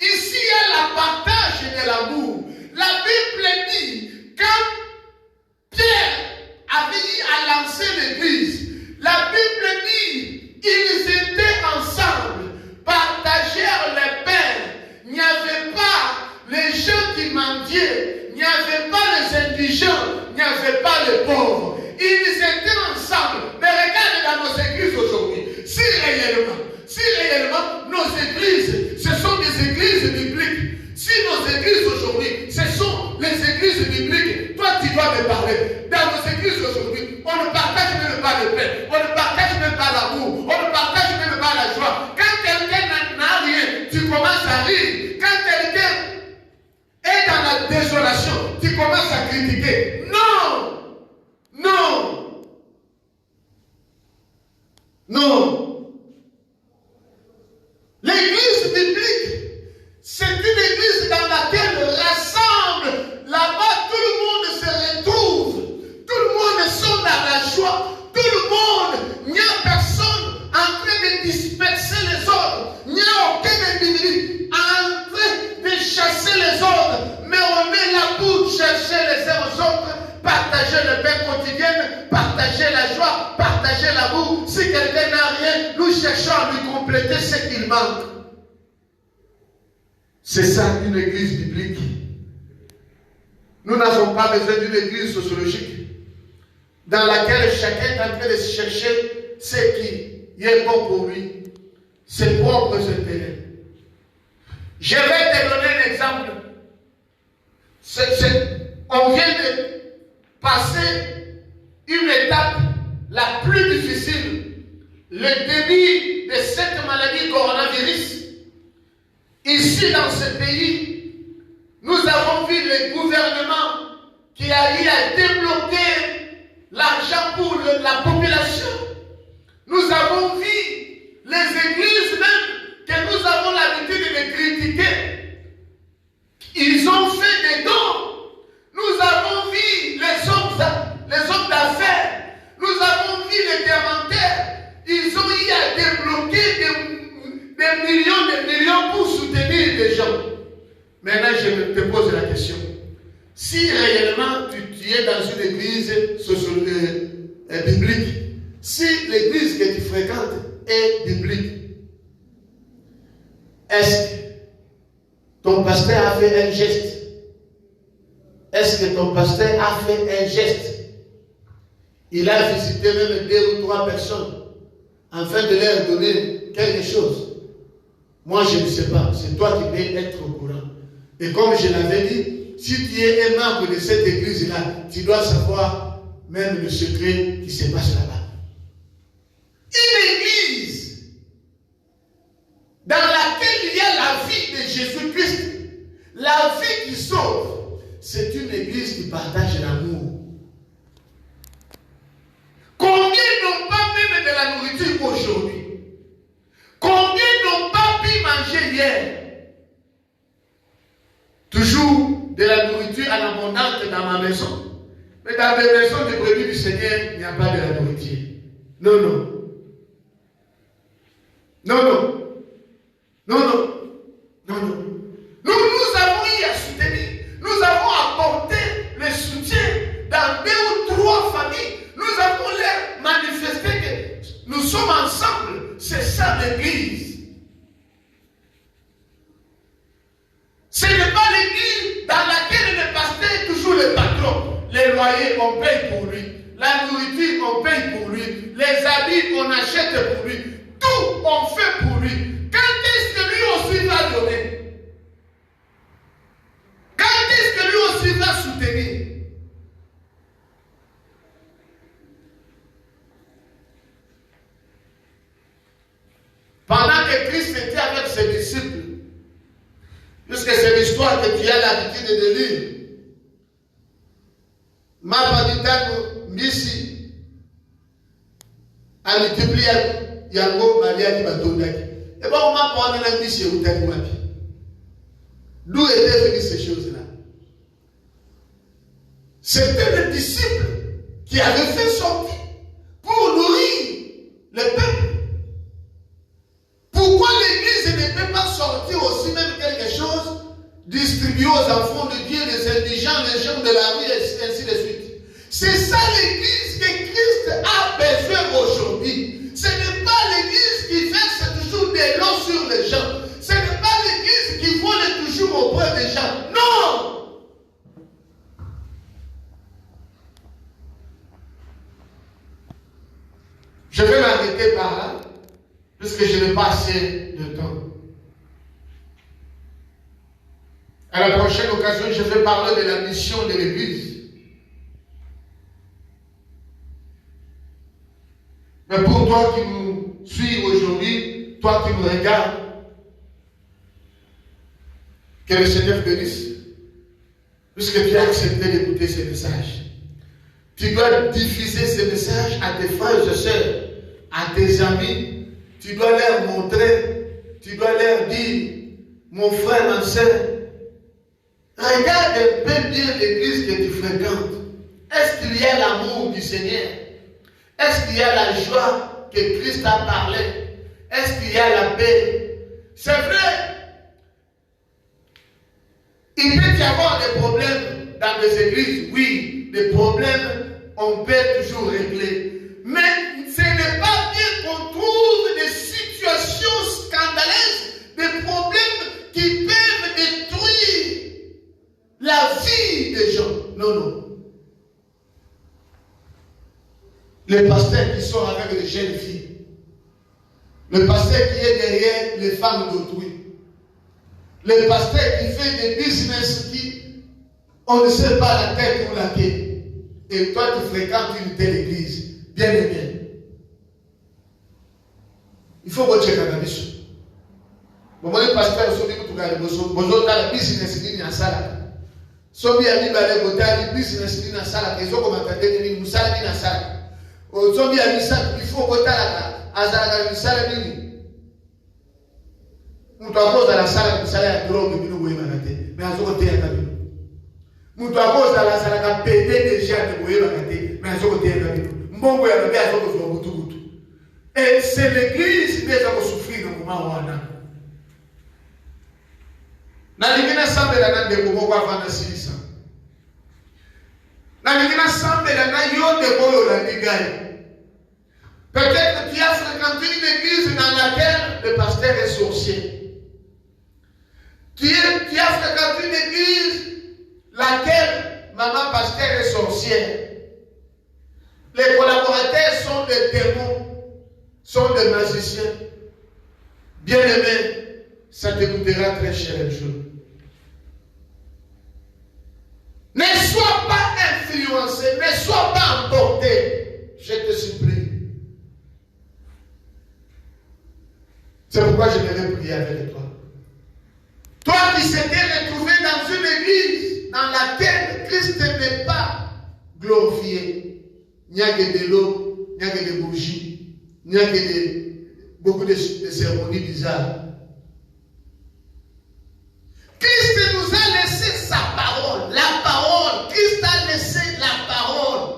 B: Ici, il y a le partage de l'amour. La Bible dit, quand Pierre avait dit à lancer l'église, la Bible dit, ils étaient ensemble, partagèrent le pain. Il n'y avait pas les gens qui mendiaient, il n'y avait pas les indigents, il n'y avait pas les pauvres. Ils étaient ensemble. Mais regarde dans nos églises aujourd'hui, si réellement nos églises, ce sont des églises bibliques. Si nos églises aujourd'hui, ce sont les églises bibliques, toi tu dois me parler. Dans nos églises aujourd'hui, on ne partage même pas le pain, on ne partage même pas l'amour, on ne partage même pas la joie. Quand quelqu'un n'a rien, tu commences à rire. Quand quelqu'un est dans la désolation, tu commences à critiquer. Non! Non! Non! L'église biblique, c'est une église dans laquelle rassemble, là-bas tout le monde se retrouve, tout le monde sont dans la joie, tout le monde, il n'y a personne en train de disperser les autres, il n'y a aucun individu en train de chasser les autres, mais on est là pour chercher les uns aux autres, partager le pain quotidien, partager la joie, partager l'amour. Si quelqu'un n'a rien, nous cherchons à lui compléter ce qu'il manque. C'est ça une église biblique. Nous n'avons pas besoin d'une église sociologique. dans laquelle chacun est en train de chercher ce qui est bon pour lui, ses propres intérêts. Je vais te donner un exemple. On vient de passer une étape la plus difficile, le début de cette maladie coronavirus. Ici dans ce pays, nous avons vu le gouvernement qui a eu à débloquer l'argent pour la population. Nous avons vu les églises même que nous avons l'habitude de les critiquer. Ils ont fait des dons. Nous avons vu les hommes d'affaires. Nous avons vu les diamantaires. Ils ont eu à débloquer des millions pour soutenir les gens. Maintenant, je te pose la question. Si réellement tu es dans une église biblique, si l'église que tu fréquentes est biblique, est-ce que ton pasteur a fait un geste? Est-ce que ton pasteur a fait un geste? Il a visité même 2 ou 3 personnes afin de leur donner quelque chose. Moi, je ne sais pas. C'est toi qui peux être au courant. Et comme je l'avais dit, si tu es un membre de cette église-là, tu dois savoir même le secret qui se passe là-bas. Une église dans laquelle il y a la vie de Jésus-Christ, la vie qui sauve, c'est une église qui partage l'amour. Combien n'ont pas même de la nourriture aujourd'hui? Combien n'ont pas pu manger hier? Toujours de la nourriture en abondance dans ma maison. Mais dans les maisons de brebis du Seigneur, il n'y a pas de la nourriture. Non, non. Non, non. Non, non. Non, non. Nous avons eu à soutenir. Nous avons apporté le soutien dans 2 ou 3 familles. Nous avons leur manifesté que nous sommes ensemble. C'est ça l'église. Ce n'est pas l'église dans laquelle le pasteur est toujours le patron. Les loyers, on paye pour lui. La nourriture, on paye pour lui. Les habits, on achète pour lui. Tout, on fait pour lui. Quand est-ce que lui aussi va donner? Quand est-ce que lui aussi va soutenir? Pendant que Christ était avec ses disciples, puisque c'est l'histoire que tu as l'habitude de lire, ma paditano misi alitiplia yango Maria qui batondaki. Et bon, on m'a parlé de la misi utaki wapi. D'où étaient venues ces choses-là? C'était le disciple qui avait fait sortir pour nourrir le peuple. Pourquoi l'église ne peut pas sortir aussi même quelque chose, distribuer aux enfants de Dieu, les indigents, les gens de la rue, et ainsi de suite? C'est ça l'église que Christ a besoin aujourd'hui. Ce n'est pas l'église qui verse toujours des lots sur les gens. Ce n'est pas l'église qui vole toujours auprès des gens. Non! Je vais m'arrêter par là, puisque je n'ai pas assez de temps. À la prochaine occasion, je vais parler de la mission de l'église. Mais pour toi qui nous suis aujourd'hui, toi qui nous regardes, que le Seigneur te bénisse. Puisque tu as accepté d'écouter ce message. Tu dois diffuser ce message à tes frères et sœurs, à tes amis. Tu dois leur montrer, tu dois leur dire, mon frère, ma sœur, regarde un peu bien l'église que tu fréquentes. Est-ce qu'il y a l'amour du Seigneur? Est-ce qu'il y a la joie que Christ a parlé? Est-ce qu'il y a la paix? C'est vrai. Il peut y avoir des problèmes dans les églises. Oui, des problèmes, on peut toujours régler. Mais ce n'est pas bien qu'on trouve des situations scandaleuses, des problèmes qui peuvent détruire la vie des gens. Non, non. Les pasteurs qui sont avec les jeunes filles. Le pasteur qui est derrière les femmes d'autrui. Le pasteur qui fait des business qui, on ne sait pas la tête ou la queue. Et toi, tu fréquentes une telle église. Bien aimé. Il faut que tu aies la mission. Bon, les pasteurs sont venus pour regarder. La business qui est en salle. Sobi a mis balai botali business ni na sala kezo ko makande ni musala ni na sala. O sobi a mis ça il faut botala azala musala ni. Mutu akoza la sala musala ya drogue bino boye makate. Mais azoko te ya kabino. Mutu akoza la sala ka pété déjà de boye makate. Mais azoko te ya kabino. Mbongo ya bébé azoko zo butu butu. Et c'est l'église qui va souffrir dans le moment wana. Na lingina sambela na ndeko moko afana silisa. Na lingina sambela na yonde koyo la ligai. Peut-être que tu as fréquenté une église dans laquelle le pasteur est sorcier. Tu as fréquenté une église laquelle maman pasteur est sorcière. Les collaborateurs sont des démons, sont des magiciens. Bien-aimé, ça te coûtera très cher un jour. Ne sois pas influencé, ne sois pas emporté. Je te supplie. C'est pourquoi je vais prier avec toi. Toi qui s'étais retrouvé dans une église dans laquelle Christ n'est pas glorifié. Il n'y a que de l'eau, il n'y a que des bougies, il n'y a que beaucoup de cérémonies bizarres. Christ nous a laissé sa parole, la parole. Christ a laissé la parole.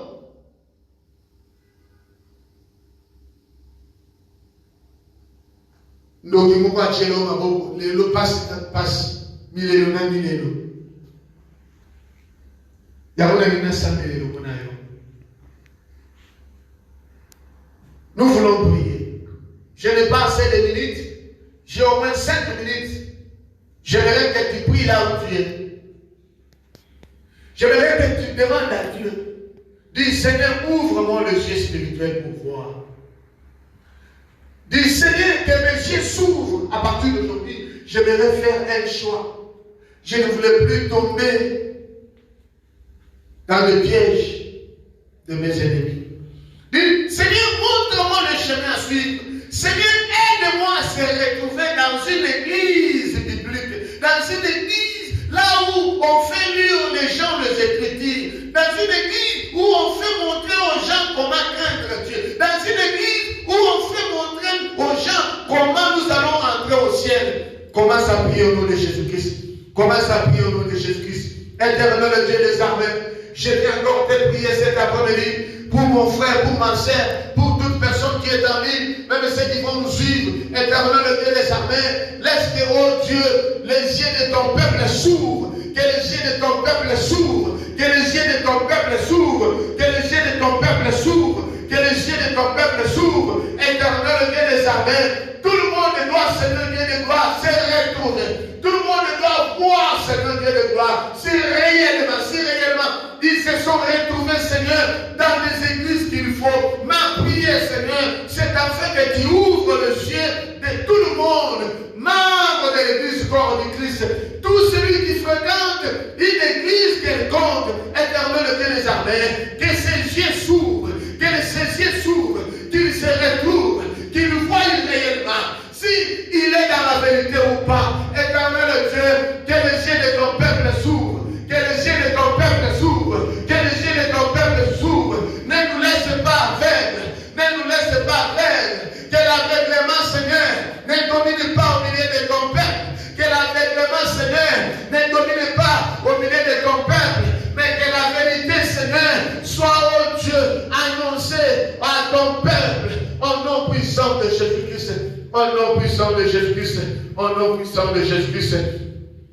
B: Donc, il m'a dit que le passe, millélo na millélo. Il y a un 100 millélo. Nous voulons prier. Je n'ai pas assez de minutes. J'ai au moins 5 minutes. J'aimerais que tu pries là où tu es. J'aimerais que tu demandes à Dieu. Dis, Seigneur, ouvre-moi les yeux spirituels pour voir. Dis, Seigneur, que mes yeux s'ouvrent. À partir d'aujourd'hui, j'aimerais faire un choix. Je ne voulais plus tomber dans le piège de mes ennemis. Dis, Seigneur, montre-moi le chemin à suivre. Seigneur, aide-moi à se retrouver dans une église biblique, dans une église là où on fait lire les gens les Écritures, dans une église où on fait montrer aux gens comment craindre Dieu, dans une église où on fait montrer aux gens comment nous allons entrer au ciel. Commence à prier au nom de Jésus-Christ. Commence à prier au nom de Jésus-Christ. Éternel Dieu des armées, je viens encore te prier cet après-midi pour mon frère, pour ma soeur, pour toute personne qui est en ligne, même ceux qui vont nous suivre. Éternel Dieu des armées, laisse que, oh Dieu, les yeux de ton peuple s'ouvrent, que les yeux de ton peuple s'ouvrent, que les yeux de ton peuple s'ouvrent, que les yeux de ton peuple s'ouvrent, que les yeux de ton peuple s'ouvrent. Éternel Dieu des armées, tout le monde doit, Seigneur Dieu de gloire, se retourner. Tout le monde doit voir, Seigneur Dieu de gloire, si réellement, ils se sont retrouvés, Seigneur, dans les églises qu'il faut. Ma prière, Seigneur, c'est afin que tu ouvres les yeux de tout le monde, membre de l'église corps du Christ. Tout celui qui fréquente une église quelconque, éternel Dieu des armées, que ses yeux s'ouvrent, qu'il se retrouve, qu'il voie réellement. S'il est dans la vérité ou pas, éternel Dieu, que les yeux de ton peuple s'ouvrent, que les yeux de ton peuple s'ouvrent, que les yeux de ton peuple s'ouvrent. Ne nous laisse pas aveugles, ne nous laisse pas aveugles, que l'aveuglement, Seigneur, ne domine pas au milieu de ton peuple, que l'aveuglement, Seigneur, ne domine pas au milieu de ton peuple, mais que la vérité, Seigneur, soit, oh Dieu, annoncée à ton peuple, au nom puissant de Jésus-Christ. Au nom puissant de Jésus-Christ, au nom puissant de Jésus-Christ,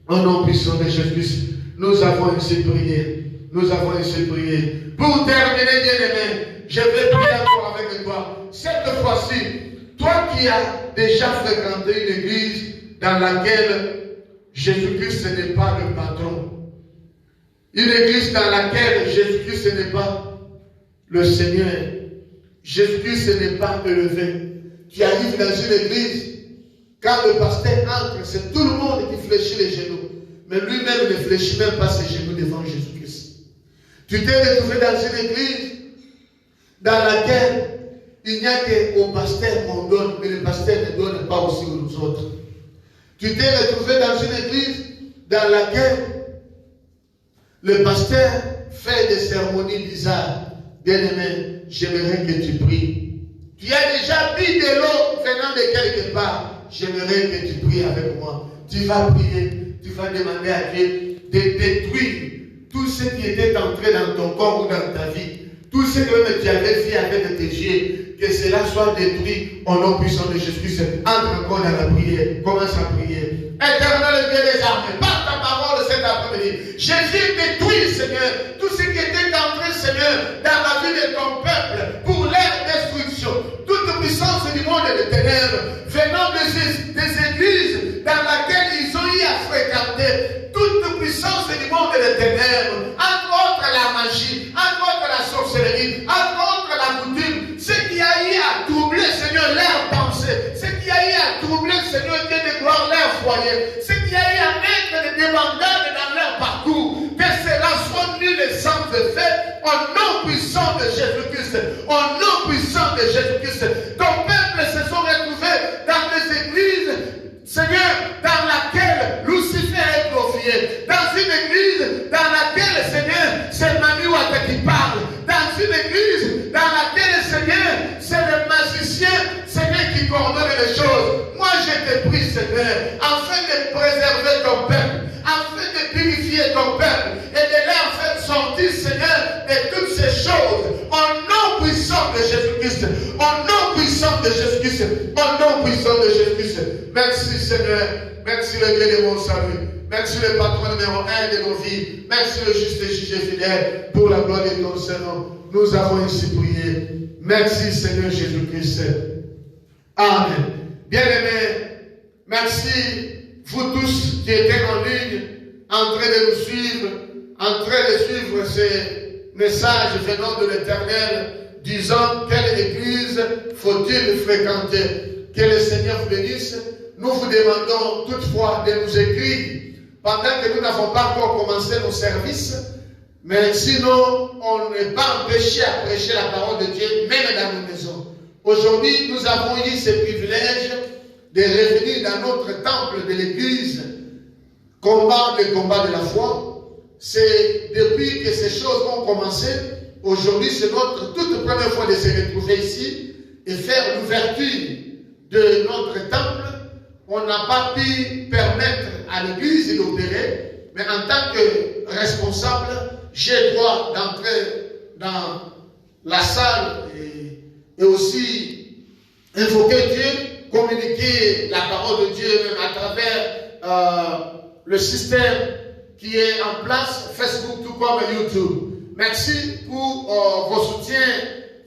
B: au nom puissant de Jésus-Christ, nous avons ainsi prié. Nous avons ainsi prié. Pour terminer, bien-aimé, je vais prier encore avec toi. Cette fois-ci, toi qui as déjà fréquenté une église dans laquelle Jésus-Christ n'est pas le patron, une église dans laquelle Jésus-Christ n'est pas le Seigneur, Jésus-Christ n'est pas élevé. Tu arrives dans une église, quand le pasteur entre, c'est tout le monde qui fléchit les genoux. Mais lui-même ne fléchit même pas ses genoux devant Jésus-Christ. Tu t'es retrouvé dans une église dans laquelle il n'y a qu'au pasteur qu'on donne, mais le pasteur ne donne pas aussi aux autres. Tu t'es retrouvé dans une église dans laquelle le pasteur fait des cérémonies bizarres. Bien-aimé, j'aimerais que tu pries. Tu as déjà bu de l'eau venant de quelque part. J'aimerais que tu pries avec moi. Tu vas prier, tu vas demander à Dieu de détruire tout ce qui était entré dans ton corps ou dans ta vie. Tout ce que même tu avais fait avec tes yeux, que cela soit détruit au nom puissant de Jésus-Christ. Entre encore dans la prière. Commence à prier. Éternel Dieu des armées, par ta parole cet après-midi, Jésus détruit, Seigneur, tout ce qui était entré, Seigneur, dans la vie de ton peuple, pour leur destruction. Toute puissance du monde et des ténèbres, venant des églises dans lesquelles ils ont eu à fréquenter, toute puissance du monde et des ténèbres, entre autres la magie, entre autres la sorcellerie, entre autres la coutume, ce qui a eu à troubler, Seigneur, leur pensée, ce qui a eu à troubler, Seigneur, Dieu de gloire, leur foyer, ce qui a eu à mettre des débandades dans leur parcours, que cela soit nul et sans effet, au nom puissant de Jésus-Christ, au nom puissant de Jésus-Christ. Ton peuple se sont retrouvés dans des églises, Seigneur, dans laquelle Lucifer est glorifié, dans une église dans laquelle, Seigneur, c'est Mami Wata qui parle, dans une église dans laquelle, Seigneur, c'est le magicien, Seigneur, qui coordonne les choses. Moi, je te prie, Seigneur, afin de préserver ton peuple, afin de purifier ton peuple et de leur faire sortir, Seigneur, de toutes ces choses, au nom puissant de Jésus-Christ, au nom puissant de Jésus-Christ, au nom puissant de Jésus-Christ. Merci, Seigneur. Merci, le Dieu de mon salut. Merci, le patron numéro 1 de nos vies. Merci, le juste et juge fidèle, pour la gloire de ton Seigneur. Nous avons ici prié. Merci, Seigneur Jésus-Christ. Amen. Bien-aimés, merci, vous tous qui étaient en ligne, en train de nous suivre, en train de suivre ces messages venant de l'Éternel, disant quelle église faut-il fréquenter. Que le Seigneur vous bénisse. Nous vous demandons toutefois de nous écrire pendant que nous n'avons pas encore commencé nos services, mais sinon on n'est pas empêché à prêcher la parole de Dieu même dans nos maisons. Aujourd'hui, nous avons eu ce privilège de revenir dans notre temple de l'église, combat de la foi. C'est depuis que ces choses ont commencé, aujourd'hui c'est notre toute première fois de se retrouver ici et faire l'ouverture de notre temple. On n'a pas pu permettre à l'église d'opérer, mais en tant que responsable, j'ai droit d'entrer dans la salle et aussi invoquer Dieu, communiquer la parole de Dieu même à travers le système qui est en place, Facebook tout comme YouTube. Merci pour vos soutiens.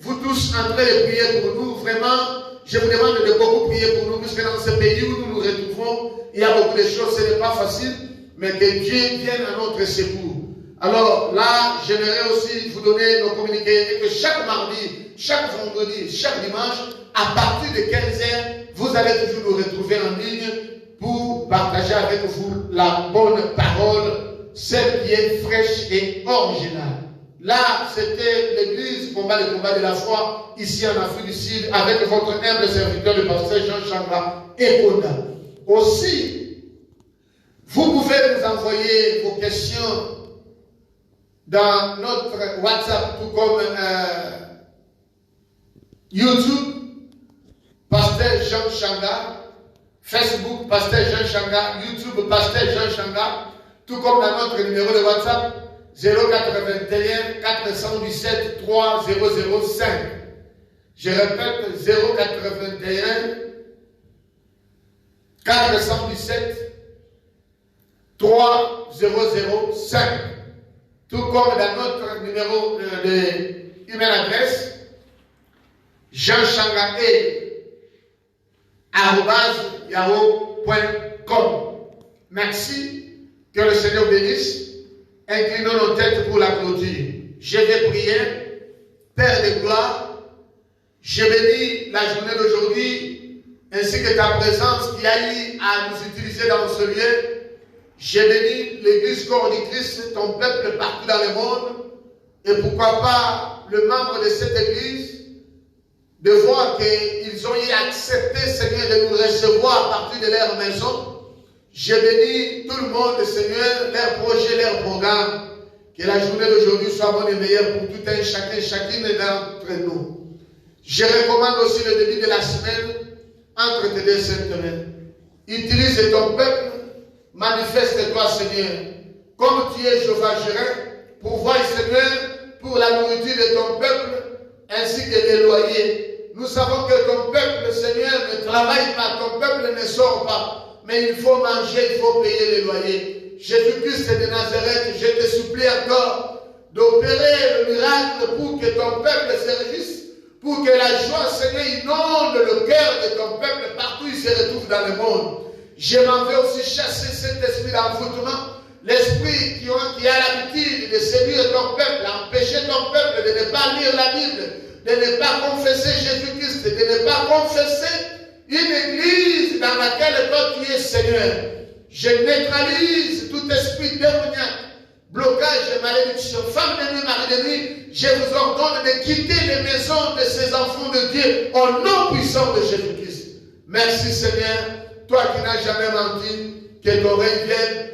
B: Vous tous en train de prier pour nous. Vraiment, je vous demande de beaucoup prier pour nous, puisque dans ce pays où nous nous retrouvons, il y a beaucoup de choses, ce n'est pas facile, mais que Dieu vienne à notre secours. Alors là, j'aimerais aussi vous donner nos communiqués, et que chaque mardi, chaque vendredi, chaque dimanche, à partir de 15h, vous allez toujours nous retrouver en ligne pour partager avec vous la bonne parole, celle qui est fraîche et originale. Là, c'était l'église combat de la foi, ici en Afrique du Sud, avec votre humble serviteur, le pasteur Jean Changa Ekonda. Aussi, vous pouvez nous envoyer vos questions dans notre WhatsApp, tout comme YouTube, pasteur Jean Changa, Facebook, pasteur Jean Changa, YouTube, pasteur Jean Changa, tout comme dans notre numéro de WhatsApp, 081 417 3005. Je répète, 081 417 3005. Tout comme dans notre numéro de email adresse, jeanchangae@yahoo.com. Merci, que le Seigneur bénisse. Inclinons nos têtes pour la clôture. Je vais prier. Père de gloire, Je bénis la journée d'aujourd'hui, ainsi que ta présence qui a eu à nous utiliser dans ce lieu. Je bénis l'Église corps du Christ, ton peuple partout dans le monde, et pourquoi pas le membre de cette Église, de voir qu'ils ont accepté, Seigneur, de nous recevoir à partir de leur maison. Je bénis tout le monde, Seigneur, leurs projets, leurs programmes. Que la journée d'aujourd'hui soit bonne et meilleure pour tout un chacun, chacune d'entre nous. Je recommande aussi le début de la semaine entre tes deux saintes mains. Utilise ton peuple, manifeste-toi, Seigneur, comme tu es Jéhovah Jireh, pour voir, Seigneur, pour la nourriture de ton peuple, ainsi que des loyers. Nous savons que ton peuple, Seigneur, ne travaille pas, ton peuple ne sort pas, mais il faut manger, il faut payer les loyers. Jésus-Christ de Nazareth, je te supplie encore d'opérer le miracle pour que ton peuple se réjouisse, pour que la joie, Seigneur, inonde le cœur de ton peuple partout où il se retrouve dans le monde. Je m'en vais aussi chasser cet esprit d'envoûtement, l'esprit qui a l'habitude de séduire ton peuple, empêcher ton peuple de ne pas lire la Bible, de ne pas confesser Jésus-Christ, de ne pas confesser une église dans laquelle toi tu es Seigneur. Je neutralise tout esprit démoniaque, blocage, malédiction, femme de nuit, mari de nuit. Je vous ordonne de quitter les maisons de ces enfants de Dieu au nom puissant de Jésus-Christ. Merci Seigneur, toi qui n'as jamais menti, que ton règne vienne,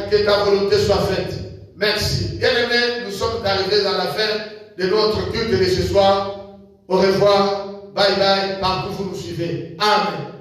B: que ta volonté soit faite. Merci. Bien-aimés, nous sommes arrivés à la fin de notre culte de ce soir. Au revoir. Bye bye. Partout vous nous suivez. Amen.